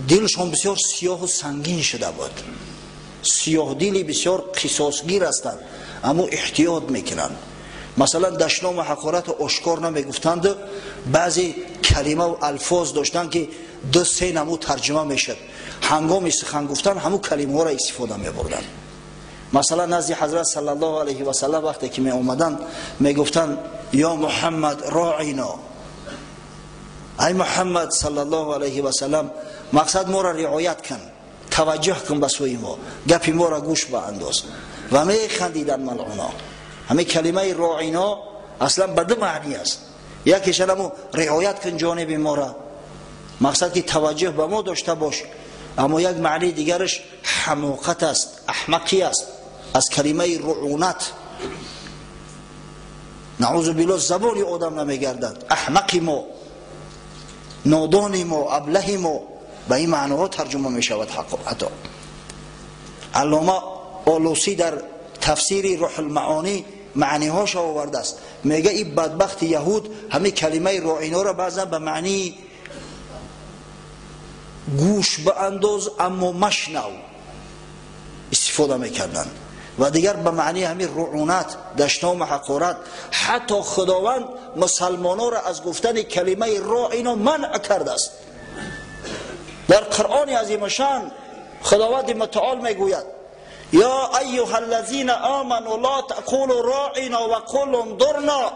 دلشون بسیار سیاه و سنگین شده بود. سیاه دلی بسیار قصاصگیر هستند، اما احتیاط میکنن. مثلا دشنام حقارت آشکار نمیگفتند، بعضی کلمه و الفاظ داشتن که دو سه نمو ترجمه میشد، هنگام سخن گفتن همون کلمه ها را استفاده میبردن. مثلا نزد حضرت صلی الله علیه و سلم وقتی که می اومدن میگفتن یا محمد راعینا، ای محمد صلی الله علیه و سلم مقصد ما را رعایت کن، توجه کن به سوی ما، گپی ما را گوش بانداز. و می خندیدن ملعونا. همه کلمه راعینا اصلا به دو معنی است. یکیش همون رعایت کن جانب ما را، مقصد که توجه به ما داشته باش. اما یک معنی دیگرش حماقت است، احمقی است، از کلمه رعونت. نعوذ بالله زبانی آدم نمیگردد. احمقی ما، نادانی ما، ابلهی ما، به این معناها ترجمه می شود. حتی علامه آلوسی در تفسیر روح المعانی معنی هاش آورده است. میگه این بدبخت یهود همه کلمه راعینا را بعضا به معنی گوش به انداز اما مشنو استفاده میکردن و دیگر به معنی همین رعونت، دشنام، حقارت. حتی خداوند مسلمانان را از گفتن کلمه راعینا منع کرده است. در قرآن عظیم شان خداوند متعال میگوید یا ایها الذین آمنوا لا تقولوا راعنا وقولوا انظرنا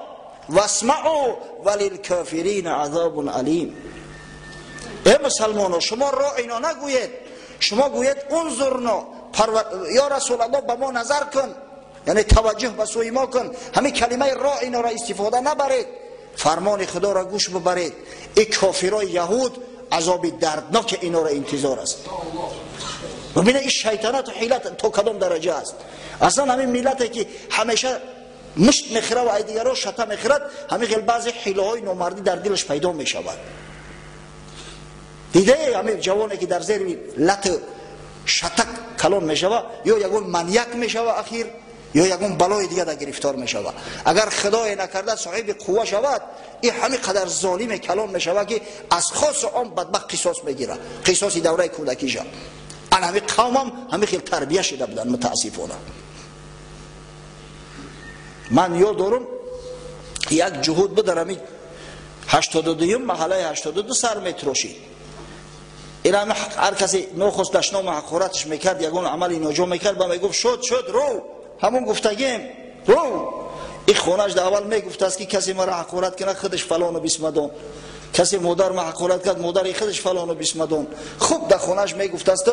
واسمعوا وللکافرین عذاب علیم. ای مسلمانان شما راعینا نگویید، شما گویید انظرنا، یا رسول الله به ما نظر کن، یعنی توجه به سوی ما کن. همین کلمه راعینا را استفاده نبرید، فرمان خدا را گوش ببرید. این کافرای یهود عذاب دردناک اینا را انتظار است. ببینه این شیطنت و حیلت تا کدام درجه است. اصلا همین ملتی که همیشه مشت میخوره و ای دیگرها شتم میخورد، همین خیلی بعضی حیله های نامردی در دلش پیدا میشود. دیده همین جوانی که در زیر لط شتک کلان میشود، یا یگون منیک میشود اخیر، یا یگون بلای دیگه در گرفتار میشود. اگر خدای نکرده صاحب قوه شود، این همین قدر ظالم کلان میشود که از خاص عام بدبخت قصاص میگیره. قصاص دوره کودکیشه. ان همین قوم هم همین خیلی تربیه شده بودن متاسفانه. من یاد دارم یک جهود بدارم 82 محله 82 سر میتراشید. این هر کسی نخست دشنام حقارتش میکرد، یگون عمل ناجا میکرد، با میگفت شد رو همون گفتگیم رو. این خونش در اول میگفت است که کسی مرا حقارت کنه خودش فلان و بیسمدان، کسی مادر ما حقارت کرد مادر خودش فلان و بیسمدان. خوب در خونش میگفت است.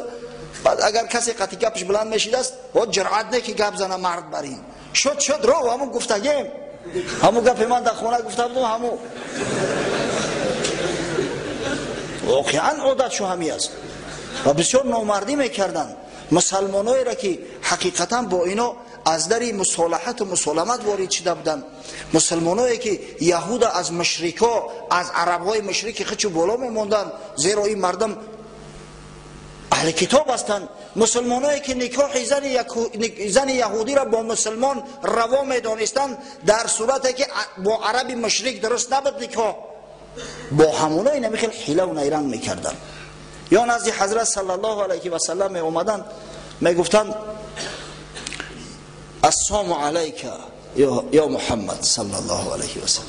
بعد اگر کسی قطعی گپش بلند میشید است و جرأت نه که گپ زنه مرد برین. شد رو همون گفتگیم، همون گپ من در خونه گفته بودم، همون واقعا عادت شو همی است. و بسیار نامردی میکردن مسلمانایی را که حقیقتا با اینا از در مصالحت و مسالمت وارد شده بودن. مسلمانایی که یهود از مشرکا، از عربهای مشرک خودشو بالا میموندن، زیرا این مردم اهل کتاب هستند. مسلمانایی که نکاح زن یهودی را با مسلمان روا میدانستند، در صورتی که با عربی مشرک درست نبود نکاح، با همونایی نمیخیل حیله و نیرنگ میکردن. یا نزد حضرت صلی الله علیه و سلم می اومدن میگفتند السلام علیک یا محمد صلی الله علیه و سلم.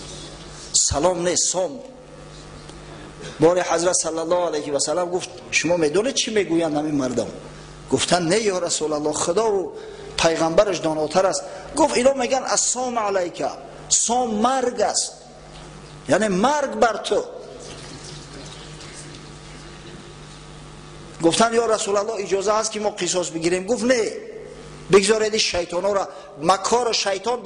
سلام نه سام. بار حضرت صلی الله علیه و سلم گفت شما میدونید چی میگویند همین مردم؟ گفتن نه یا رسول الله، خدا و پیغمبرش داناتر است. گفت اینا میگن السلام علیک، سام مرگ است، یعنی مرگ بر تو. گفتن یا رسول الله اجازه هست که ما قصاص بگیریم؟ گفت نه، بگذارید شیطان ها را، مکار شیطان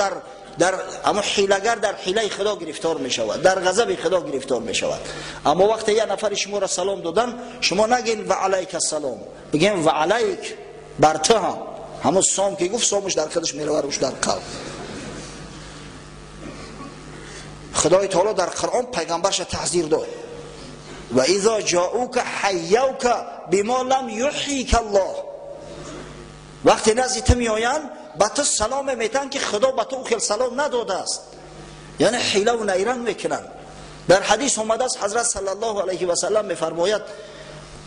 در اما حیلگر در حیله خدا گرفتار می شود، در غضب خدا گرفتار می شود. اما وقتی یک نفر شما را سلام دادن، شما نگین و علیک السلام، بگین و علیک بر تو هم. همون سام که گفت سامش در خودش می رود روش در قلب. خدای تعالی در قرآن پیغمبرش تحذیر داد و اذا جاءوک حیوک بما لم یحییک الله. وقتی نزد تو میآیند به تو سلام میتن که خدا به تو خیلی سلام نداده است، یعنی حیله و نیرنگ میکنن. در حدیث اومده است حضرت صلی الله علیه و سلم میفرماید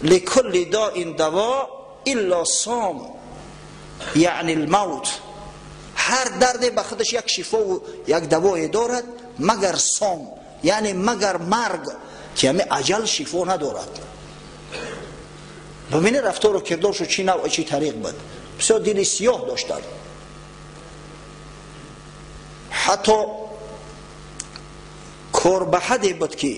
لکل داء دوا الا صام، یعنی الموت. هر درد به خودش یک شفا و یک دوای دارد مگر صام، یعنی مگر مرگ که همه اجل شفا ندارد. ببینه رفتار و کردارشو چی نوع چی طریق بود. بسیار دل سیاه داشتن. حتی کار به حدی بود که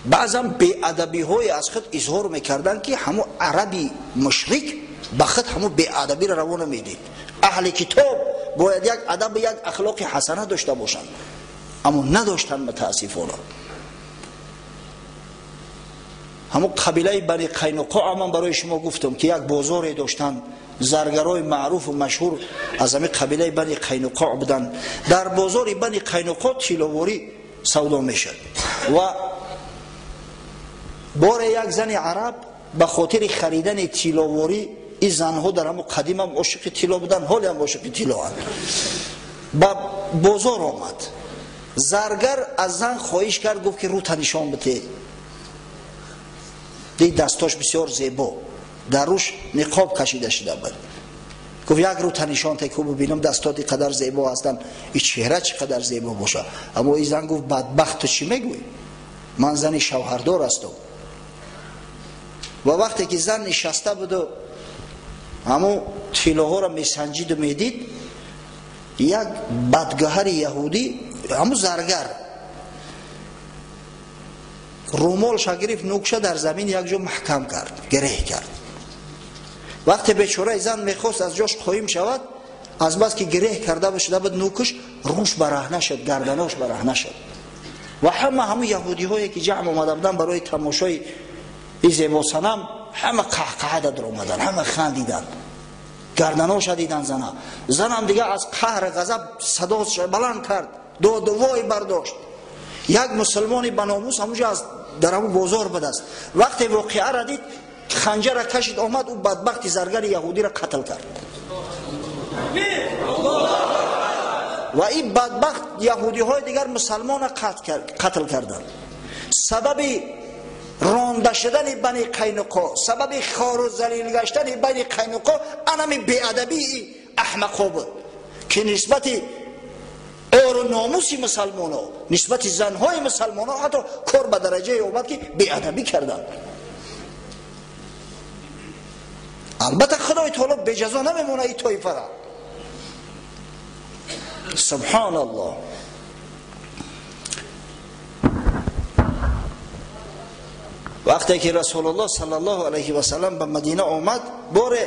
بعضا بی‌ادبی های از خود اظهار میکردن که همون عربی مشرک به خود همون بی‌ادبی را روانه میدید. اهل کتاب باید یک ادب یک اخلاق حسنه داشته باشند، اما نداشتن متاسفانه. همون قبیله بنی قینقاع من برای شما گفتم که یک بازاری داشتن، زرگرای معروف و مشهور از همین قبیله بنی قینقاع بودن. در بازار بنی قینقاع تیلواری سودا میشد و بار یک زن عرب به خاطر خریدن تیلواری، این زنها در همون قدیم هم عاشق تیلا بودن، حالی هم عاشق تیلا هستند، با بازار آمد. زرگر از زن خواهش کرد، گفت که رو تنشان بده. دید دستاش بسیار زیبا، در روش نقاب کشیده شده بود. گفت یک رو تنشان تکو ببینم دستات قدر زیبا هستن، این چهره چقدر زیبا باشه. اما این زن گفت بدبخت تو چی میگوی؟ من زن شوهردار هستم. و وقتی که زن نشسته بود و همون تیلاها را میسنجید و میدید، یک بدگهر یهودی، همون زرگر، رومالش گرفت، نوکشه در زمین یک جا محکم کرد، گره کرد. وقتی بیچاره زن میخواست از جاش قایم شود، از بس که گره کرده بشده بود نوکش، روش برهنه شد، گردناش برهنه شد. و همه یهودی هایی که جمع آمده بودن برای تماشای این زیبا صنم، همه قهقه در آمدن، همه خندیدن، گردناش دیدن. زنم دیگه از قهر غضب صداش بلند کرد، داد و وای برداشت. یک مسلمانی بناموس همونجا از در همون بازار بود است. وقتی واقعه را دید، خنجر را کشید آمد، او بدبخت زرگر یهودی را قتل کرد. و این بدبخت یهودی های دیگر مسلمان را قتل کردند. سبب رانده شدن بنی قینقاع، سبب خوار و ذلیل گشتن بنی قینقاع انمی بی‌ادبی احمقا بود که نسبت عار و ناموس مسلمان ها، نسبت زنهای مسلمان ها حتی کار به درجه اومد که بی‌ادبی کردن. البته خدای تعالی به جزا نمیمونه این طایفه را. سبحان الله. وقتی که رسول الله صلی الله علیه و سلم به مدینه آمد، بار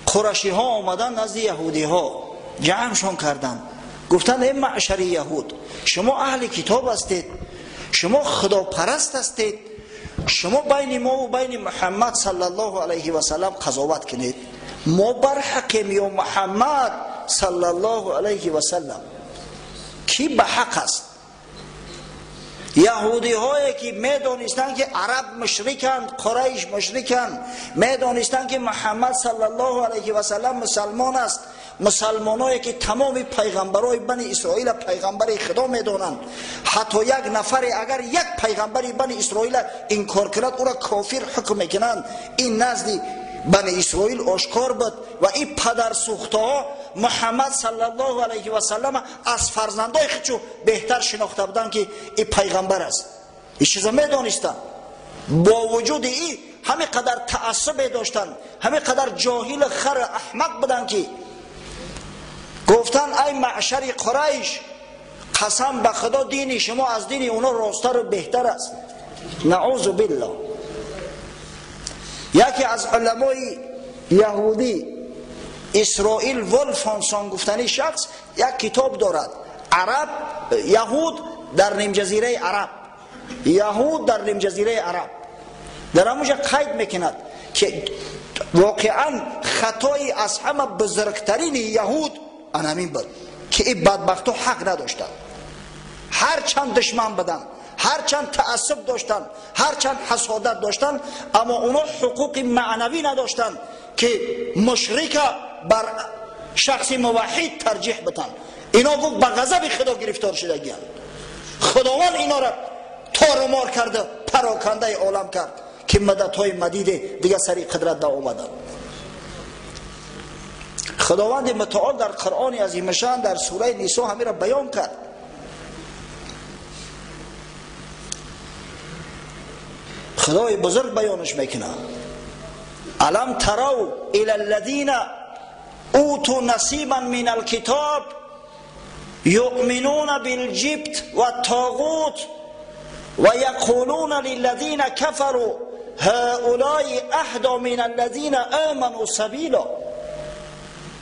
قریشی ها آمدن نزد یهودی ها، جمعشون کردن، گفتن ای معشر یهود، شما اهل کتاب هستید، شما خدا پرست هستید، شما بین ما و بین محمد صلی الله علیه و سلم قضاوت کنید. ما بر حقیم یا محمد صلی الله علیه و سلم؟ کی به حق است؟ یهودی هایی که میدانستند که عرب مشرکند، قریش مشرکند، میدانستند که محمد صلی الله علیه و سلم مسلمان است، مسلمانایی که تمام پیغمبرای بنی اسرائیل پیغمبر خدا میدانند، حتی یک نفر اگر یک پیغمبر بنی اسرائیل انکار کند او را کافر حکم میکنند. این نزد بنی اسرائیل آشکار بود و این پدر سوخته ها محمد صلی الله علیه و سلم از فرزندای خودشو بهتر شناخته بودن که این پیغمبر است. این چیزا میدانستند. با وجود این همه قدر تعصب داشتن، همه قدر جاهل خر احمق بودن که گفتن ای معشر قریش، قسم به خدا دین شما از دین اونا راستر و بهتر است. نعوذ بالله. یکی از علمای یهودی، اسرائیل ولفانسون گفتنی شخص، یک کتاب دارد، عرب یهود در نیم جزیره عرب، یهود در نیم جزیره عرب. در همونجا قید میکند که واقعا خطای از همه بزرگترین یهود همین بود که این بدبختو حق نداشتن، هرچند دشمن بدن، هرچند تعصب داشتن، هرچند حسادت داشتن، اما اونا حقوق معنوی نداشتن که مشرک بر شخص موحد ترجیح بدن. اینا گفت به غضب خدا گرفتار شدگیان، خداوند اینا را تار و مار کرده، پراکنده عالم کرد که مدت‌های مدید دیگه سری قدرت آمدن. خداوند متعال در قرآن عظیم شان در سوره نساء همین را بیان کرد. خدای بزرگ بیانش میکنه: الم تروا الی الذین اوتوا نصیبا من الکتاب یؤمنون بالجبت والطاغوت و یقولون للذین کفروا هؤلاء اهدی من الذین آمنوا سبیلا.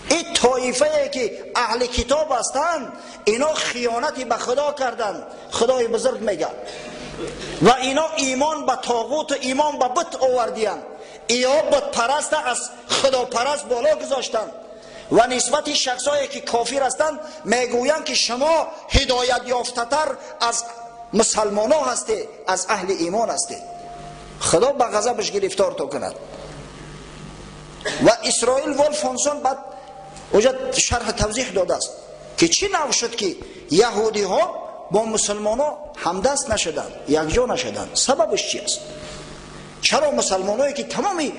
این طایفه که اهل کتاب هستند اینا خیانتی به خدا کردند. خدای بزرگ میگه و اینا ایمان به طاغوت و ایمان به بت آوردیان. اینا بت پرست از خدا پرست بالا گذاشتند و نسبت شخصایی که کافر هستند میگویند که شما هدایت یافته تر از مسلمان ها هستید، از اهل ایمان هستید. خدا به غضبش گرفتار تو کند. و اسرائیل ولفانسون بعد وجد شرح توضیح داده است که چی نو شد که یهودی ها با مسلمان ها همدست نشدند، یکجا نشدند. سببش چی است؟ چرا مسلمان هایی که تمامی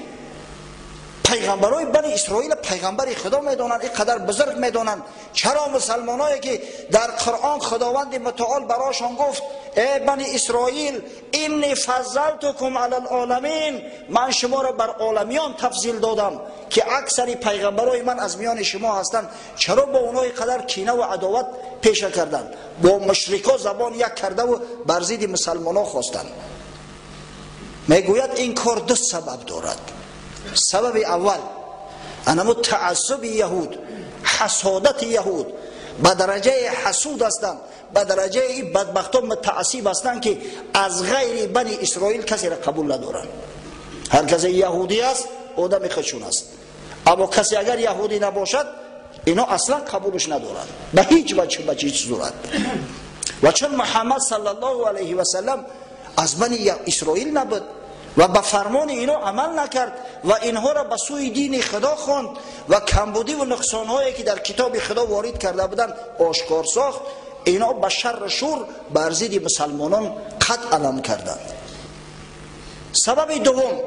پیغمبرای بنی اسرائیل پیغمبر خدا میدانند، اینقدر بزرگ میدانند، چرا مسلمان هایی که در قرآن خداوند متعال براشان گفت ای بنی اسرائیل اینی فضلتکم علی العالمین، من شما را بر عالمیان تفضیل دادم که اکثر پیغمبرای من از میان شما هستند، چرا با اونها اینقدر کینه و عداوت پیشه کردند؟ با مشرکا زبان یک کرده و بر ضد مسلمان ها خواستند. میگوید این کار دو سبب دارد. سبب اول انمو تعصب یهود، حسادت یهود، به درجه حسود هستند، به درجه این بدبختان متعصب هستند که از غیر بنی اسرائیل کسی را قبول ندارند. هر کسی یهودی است آدم خودشون است، اما کسی اگر یهودی نباشد اینا اصلا قبولش ندارند به هیچ وجه، به هیچ صورت. و چون محمد صلی الله علیه و سلم از بنی اسرائیل نبود و به فرمان اینا عمل نکرد و اینها را به سوی دین خدا خواند و کمبودی و نقصانهایی که در کتاب خدا وارد کرده بودند آشکار ساخت، اینا به شر شور بر ضد مسلمانان قد علم کردند. سبب دوم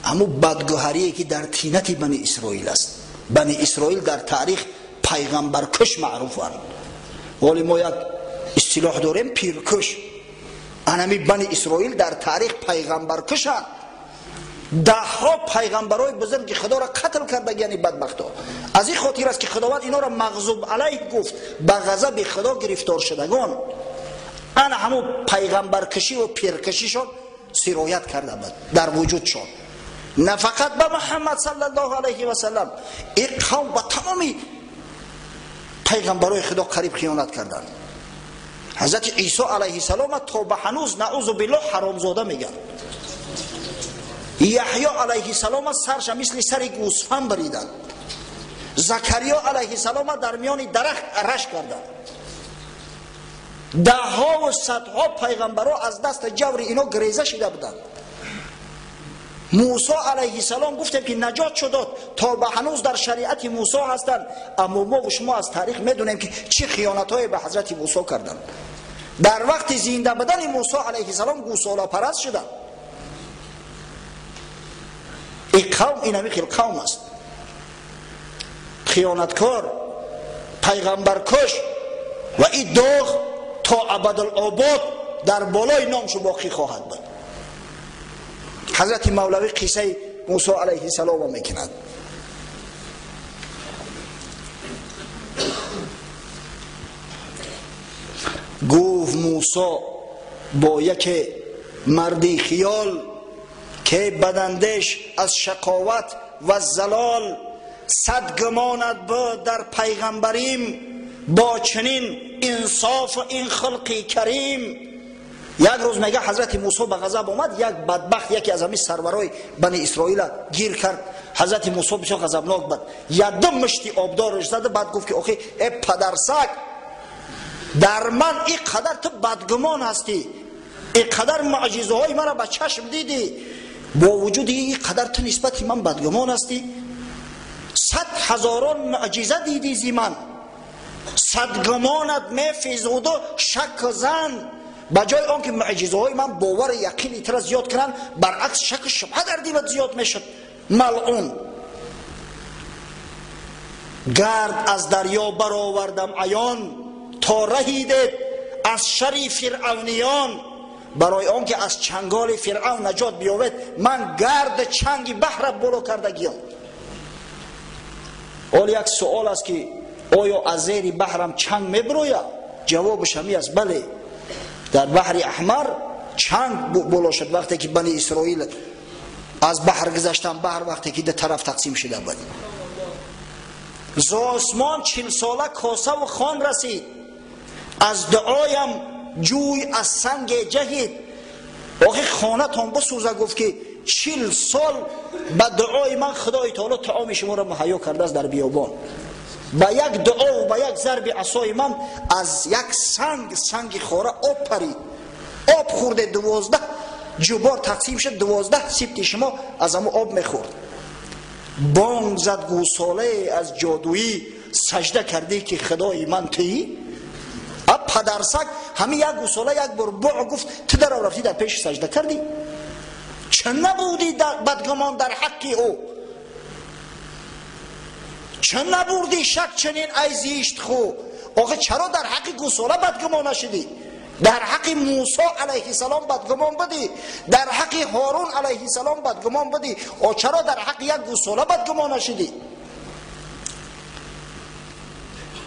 اما بدگوهری که در طینت بنی اسرائیل است. بنی اسرائیل در تاریخ پیغمبر کش معروفند، ولی ما یک اصطلاح داریم پیرکش. انمی بنی اسرائیل در تاریخ پیغمبر کشند. ده ها پیغمبرای بزرگ خدا را قتل کرده، یعنی بدبختا. از این خاطر است که خداوند اینا را مغضوب علیه گفت، به غضب خدا گرفتار شدگان. ان همو پیغمبر کشی و پیرکشیشون سرایت کرده بود در وجودشون، نه فقط به محمد صلی الله علیه و سلم. این قوم با تمامی پیغمبرای خدا قریب خیانت کردند. حضرت عیسی علیه السلام تا به هنوز نعوذ بالله حرامزاده میگن. یحیی علیه السلام سرش مثل سر گوسفند بریدند. زکریا علیه السلام در میان درخت رشک کردند. ده ها و صدها پیغمبرها از دست جور اینا گریزه شده بودند. موسی علیه السلام گفتم که نجات شد، تا به هنوز در شریعت موسی هستند، اما ما و شما از تاریخ میدونیم که چه خیانت‌های به حضرت موسی کردند. در وقت زنده بودن موسی علیه السلام گوساله پرست شدند. این قوم اینمی خیلی قوم است، خیانتکار، پیغمبر کش، و این داغ تا ابدالآباد در بالای نامشو باقی خواهد بود. حضرت مولوی قصه موسی علیه السلام میکند. گفت موسی با یک مردی خیال که بدندش از شقاوت و زلال، صد گماند بود در پیغمبریم، با چنین انصاف و این خلقی کریم. یک روز میگه حضرت موسی به غضب آمد، یک بدبخت یکی از همین سرورای بنی اسرائیل گیر کرد. حضرت موسی بسیار غضبناک بود، یدم مشتی آبدارش زد. بعد گفت که آخه ای پدرسگ، در من این قدر تو بدگمان هستی، این قدر معجزه های من را به چشم دیدی، با وجود این قدر تو نسبت من بدگمان هستی؟ 100,000 معجزه دیدی زی من، صد گمانت می فیزود و شک زن. بجای آن که معجزه های من باور یقینی تر زیاد کنن، برعکس شک شبه در دیوت زیاد میشد. ملعون. گرد از دریا برآوردم عیان، تا رهیدت از شر فرعونیان. برای آن که از چنگال فرعون نجات بیاید، من گرد چنگ بحر بالا کردگیم. اول یک سوال است که آیا از زیر بحرم چنگ میبروید؟ جوابش همی است بله. در بحر احمر چنگ بالا شد وقتی که بنی اسرائیل از بحر گذشتن. بحر وقتی که در طرف تقسیم شده بود، ز آسمان 40 ساله کاسه و خوان رسید، از دعایم جوی از سنگ جهید. آخه خانه تان بسوزه. گفت که 40 سال به دعای من خدای تعالی طعام شما را مهیا کرده است در بیابان. با یک دعا و با یک ضرب عصای من از یک سنگ خوره آب پرید، آب خورده. 12 جبار تقسیم شد، 12 سبت شما از همون آب میخورد. بانگ زد گوساله از جادویی، سجده کردی که خدای من تویی. اب پدرسک همین یک گوساله یک بربع گفت تو در رفتی در پیش سجده کردی؟ چه نبودی بدگمان در حقی او؟ چه نبودی شک چنین ای زیشت خو؟ آخه چرا در حق گوساله بدگمان نشدی؟ در حق موسی علیه السلام بدگمان بدی، در حق هارون علیه السلام بدگمان بدی، او چرا در حق یک گوساله بدگمان نشدی؟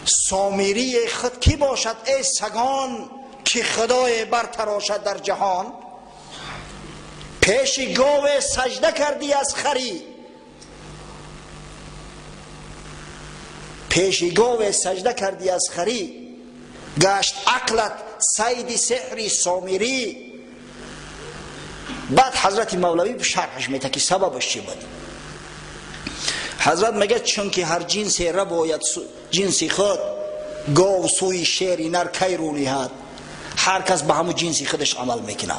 سامری خود کی باشد ای سگان که خدای برتراشد در جهان؟ پیش گاو سجده کردی از خری، پیش گاو سجده کردی از خری. گشت عقلت صید سحری سامری. بعد حضرت مولوی شرحش میده که سببش چی بود. حضرت میگه چون که هر جنس را باید جنس خود، گاو سوی شیر نر کی رو نهاد. هر کس به همون جنس خودش عمل میکنه.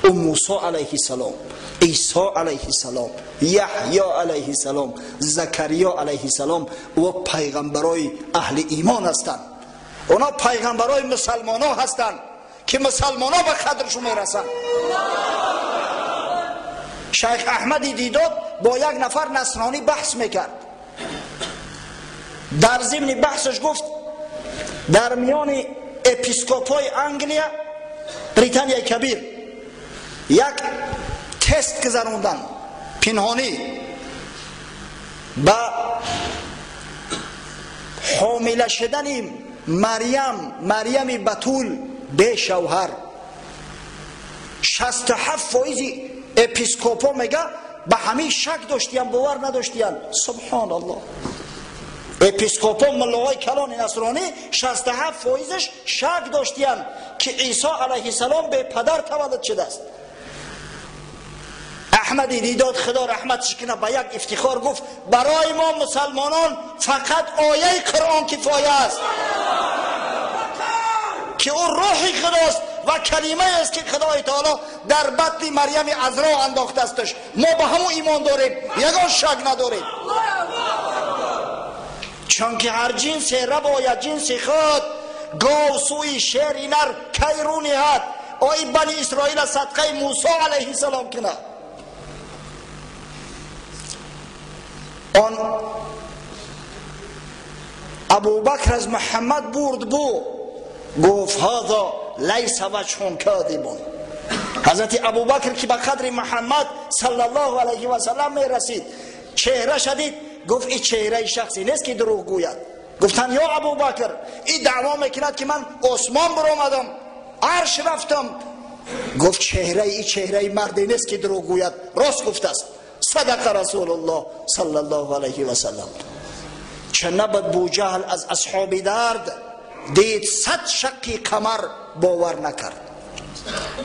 او موسی علیه السلام، عیسی علیه السلام، یحیی علیه السلام، زکریا علیه السلام و پیغمبرای اهل ایمان هستند. اونا پیغمبرای مسلمان ها هستند که مسلمان ها به قدرشون میرسن. شیخ احمدی دیداد با یک نفر نصرانی بحث میکرد. در ضمن بحثش گفت در میان اپیسکوپای انگلیا بریتانیای کبیر یک تست گذروندن پنهانی با حامله شدن مریم بتول به شوهر. 67% اپیسکوپا میگه به همین شک داشتیم، باور نداشتیم. سبحان الله. اپیسکوپا ملاهای کلان نصرانی 67%ش شک داشتیم که عیسی علیه السلام به پدر تولد شده است. احمدی دیداد خدا رحمتش کنه به یک افتخار گفت برای ما مسلمانان فقط آیه قرآن کفایه است که او روح خداست و کلمه است که خدای تعالی در بطن مریم عذرا انداخته استش. ما به همون ایمان داریم، یگان شک نداریم. چون که هر جنس را باید جنس خود، گاو سوی شیر نر کی رو نهاد. آی بنی اسرائیل صدقه موسی علیه السلام کنه. آن ابو بکر از محمد برد بو گفت هذا لیس وجه کاذب. حضرت ابو بکر که به قدر محمد صلی الله علیه و سلم می رسید چهره شدید گفت این چهره شخصی نیست که دروغ گوید. گفتن یا ابو بکر این دعوا میکند که من عثمان برآمدم عرش رفتم. گفت چهره این چهره مردی نیست که دروغ گوید، راست گفته است. صدق رسول الله صلی الله علیه و سلم. چه نبود بوجهل از اصحاب درد دید 100 شقی قمر باور نکرد.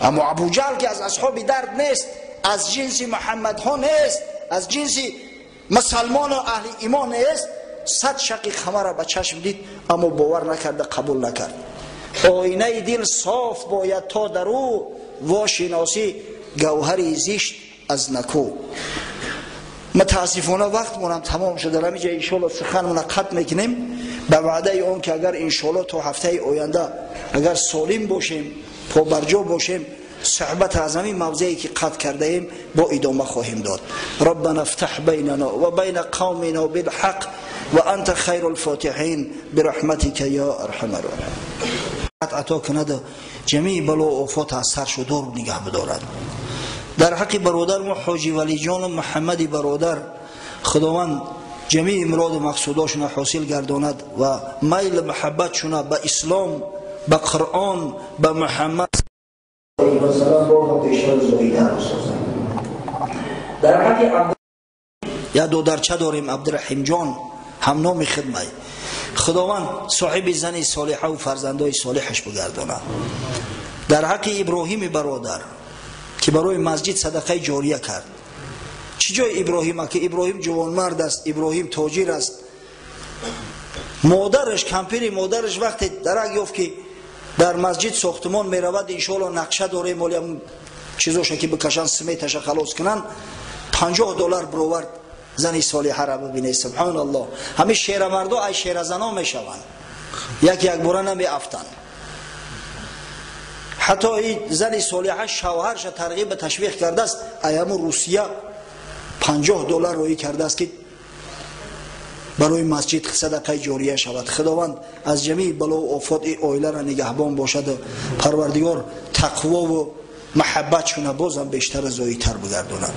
اما ابوجهل که از اصحاب درد نیست، از جنس محمد ها نیست، از جنس مسلمان و اهل ایمان نیست، 100 شقی قمر را به چشم دید اما باور نکرد، قبول نکرد. آینه دل صاف باید تا در او واشناسی گوهر زیشت از نکو. متاسفانه وقت مونم تمام شده. همینجا انشالله سخنمون قطع میکنیم به وعده اون که اگر انشالله تا هفته آینده اگر سالم باشیم، پابرجا باشیم، صحبت از همین موضعی که قطع کرده ایم با ادامه خواهیم داد. ربنا افتح بیننا و بین قومنا بالحق و انت خیر الفاتحین برحمتك یا ارحم الراحمین. عطا کند جمیع بلا و آفات از سر شدار نگه بدارد. در حق برادر ما حاجی ولی جان محمدی برادر خداوند جمیع مراد و مقصوداشون حاصل گرداند و میل محبتشون به اسلام، به قرآن، به محمد در حق یا دو درچه داریم عبدالرحیم جان هم نام خدمت. خداوند صاحب زن صالحه و فرزندای صالحش بگرداند. در حق ابراهیم برادر که برای مسجد صدقه جاریه کرد. چی جای ابراهیم که ابراهیم جوانمرد است، ابراهیم تاجر است. مادرش کمپیر مادرش وقتی درک یافت که در مسجد ساختمان می رود ان شاء الله نقشه داره مالی چیزاش که بکشن سمیتش خلاص کنن، $50 برآورد زنی صالحه را ببینید. سبحان الله. همه شیر مردا ای شیر زنا می شوند، یک بار نمی افتن. حتی این زنی صالحه شوهرش ترغیب به تشویق کرده است. ایام روسیه $50 روی کرده است که برای مسجد صدقه جاریه شود. خداوند از جمیع بلا و آفات این عائله را نگهبان باشد. پروردگار تقوا و محبتشون بازم بیشتر زایی‌تر بگرداند.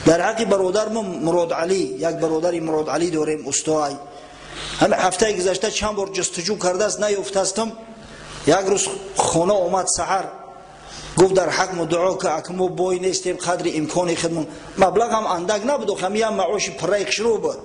در حق برادرم مراد علی، یک برادری مراد علی داریم استاد. همه هفته گذشته چند بار جستجو کرده است نیافته استم. یک روز خانه آمد سحر گفت در حق ما دعا که اکنون بای نیستیم قدر امکان خودمون، مبلغ هم اندک نبود، همین معاش پرایک شروع بود،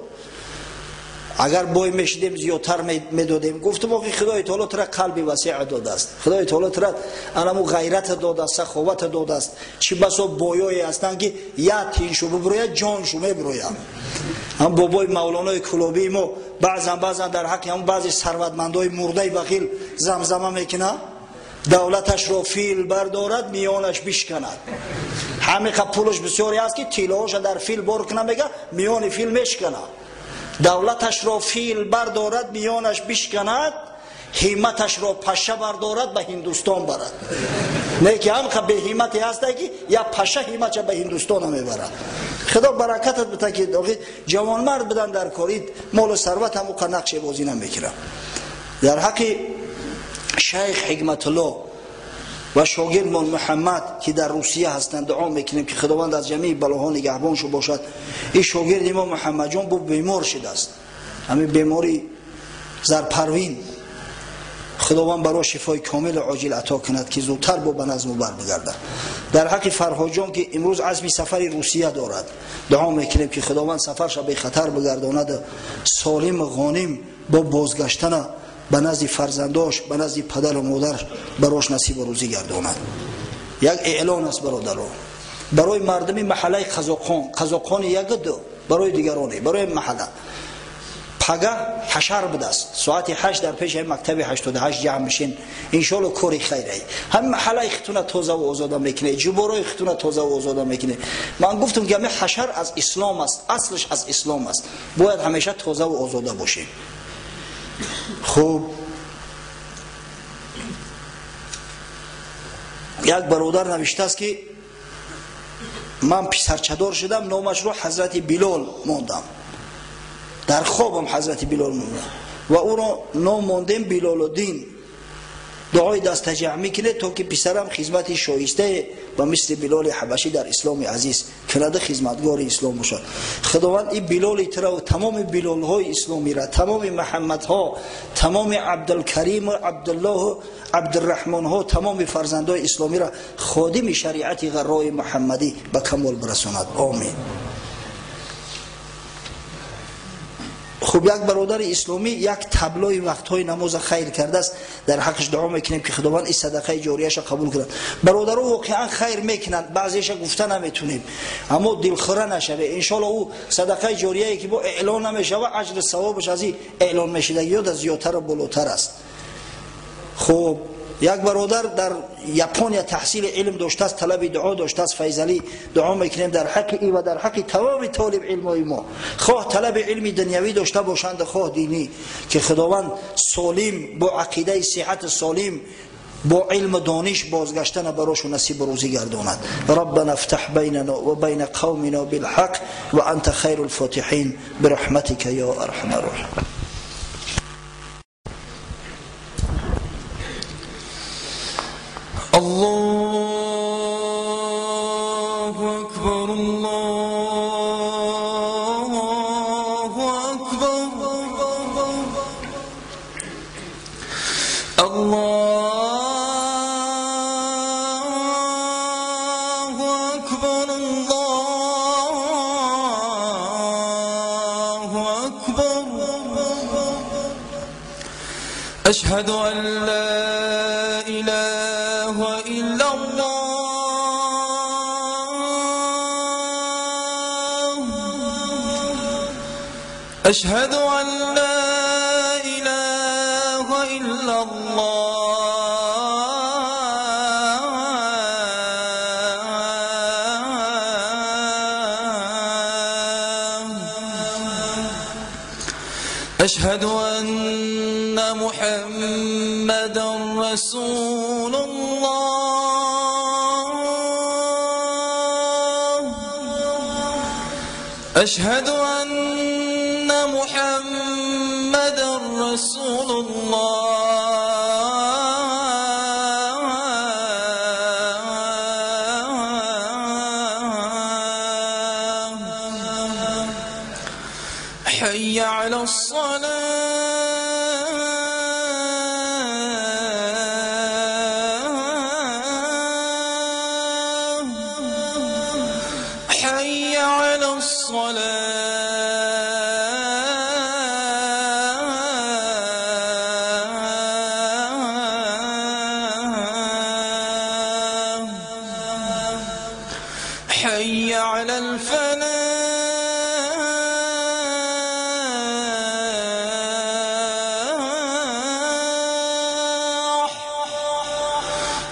اگر بای میشدیم زیادتر میدادیم. گفتم آخه خدای تعالی ترا قلبی وسیع داده است، خدای تعالی ترا علمو غیرت داده است، سخاوت داده است. چی بسا بایایی هستند که یا تینشو ببروید جانشو میبروید. هم بابای مولانا کلابی ما بعضا در حق هم بعضی ثروتمندای مرده بخیل زمزمه میکنه دولتش را فیل بردارد میانش بشکند. همه پولش بسیاری است که تیلهاش در فیل بار کنه میگه میان فیل میشکنه. دولتش را فیل بردارد میانش بشکند، همتش را پشه بردارد به هندوستان برد. نه که هم به همتی هست که یا پشه همتش به هندوستان میبرد. خدا برکتت بده که جوان مرد بدن در کارید، مال و ثروت هم او نقش بازی نمیکنه. در حق شیخ حکمت الله و شاگرد محمد که در روسیه هستند دعا میکنیم که خداوند از جمیع بلاها نگهبانشو باشد. این شاگرد ما محمد جان بود بیمار شده است، همین بیماری زرپروین، خداوند برای شفای کامل عاجل عطا کند که زودتر با به نظم بر بگردد. در حق فرهاد جان که امروز عزم سفر روسیه دارد دعا میکنیم که خداوند سفرش به خطر بگرداند، سالم و غانم با بازگشتن به نزد فرزنداش، به نزد پدر و مادر براش نصیب و روزی گرداند. یک اعلان است برادران برای مردم محله قزاقان یک دو برای دیگرانی، برای محله پگاه حشر بده است ساعت 8 در پیش مکتب 88 جمع بشین ان شاء الله کاری خیره. هم محله ختونه تازه و آزاده میکنه، جبرای ختونه تازه و آزاده میکنه. من گفتم که حشر از اسلام است، اصلش از اسلام است، باید همیشه تازه و آزاده باشیم. خوب یک برادر نوشته است که من پسرچدار شدم، نامش رو حضرت بلال ماندم، در خوابم حضرت بلال ماندم و او رو نام ماندیم بلال الدین. دعای دست جمع میکنه تا که پسرم خدمت شایسته و مثل بلال حبشی در اسلام عزیز کنده خدمتگار اسلام باشد. خداوند این بلال ترا و تمام بلال های اسلامی را، تمام محمد ها، تمام عبدالکریم و عبدالله و عبدالرحمن ها، تمام فرزندای اسلامی را خادم شریعت غرای محمدی به کمال برساند. آمین. خب یک برادر اسلامی یک تبلای وقتهای نماز خیر کرده است، در حقش دعا میکنیم که خداوند این صدقه جاریه‌اش قبول کنه. برادرها واقعا خیر میکنند، بعضیش گفته نمیتونیم اما دلخوره نشوه. ان شاء الله او صدقه جاریه‌ای که با اعلان نمیشه و اجر ثوابش از این اعلان میشه یا زیادتر و بالاتر است. خب یک برادر در ژاپن تحصیل علم داشته است، طلب دعا داشته است، فیضلی دعا میکنیم در حق ای و در حق تمام طالب علم ما، خواه طلب علم دنیوی داشته باشند خواه دینی، که خداوند سالم با عقیده صحت سالم با علم دانش بازگشتن براش نصیب روزی گرداند. ربنا افتح بیننا و بین قومنا بالحق و انت خیر الفاتحین برحمتک یا ارحم الراحمین. الله أكبر الله أكبر الله أكبر. أشهد أن لا إله إلا الله. أشهد أن لا إله إلا الله. أشهد أن محمدا رسول الله. أشهد أن محمدا رسول الله. حي على الصلاة. حي على الصلاة. حي على الفلاح.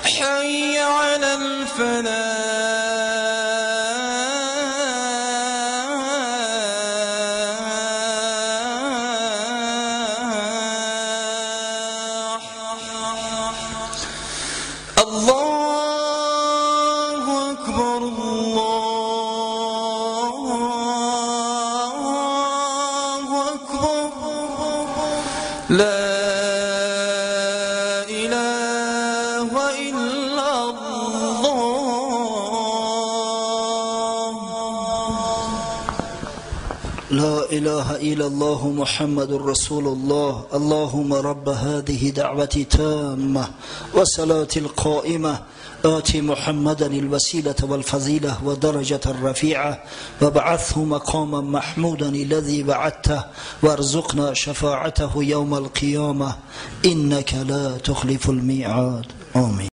حي على الفلاح. الله أكبر الله أكبر. لا إله إلا الله. لا إله إلا الله محمد رسول الله. اللهم رب هذه دعوة تامة وصلاة القائمة آت محمدا الوسيلة والفضيلة ودرجة الرفيعة وابعثه مقاما محمودا الذي بعثته وارزقنا شفاعته يوم القيامة إنك لا تخلف الميعاد. آمين.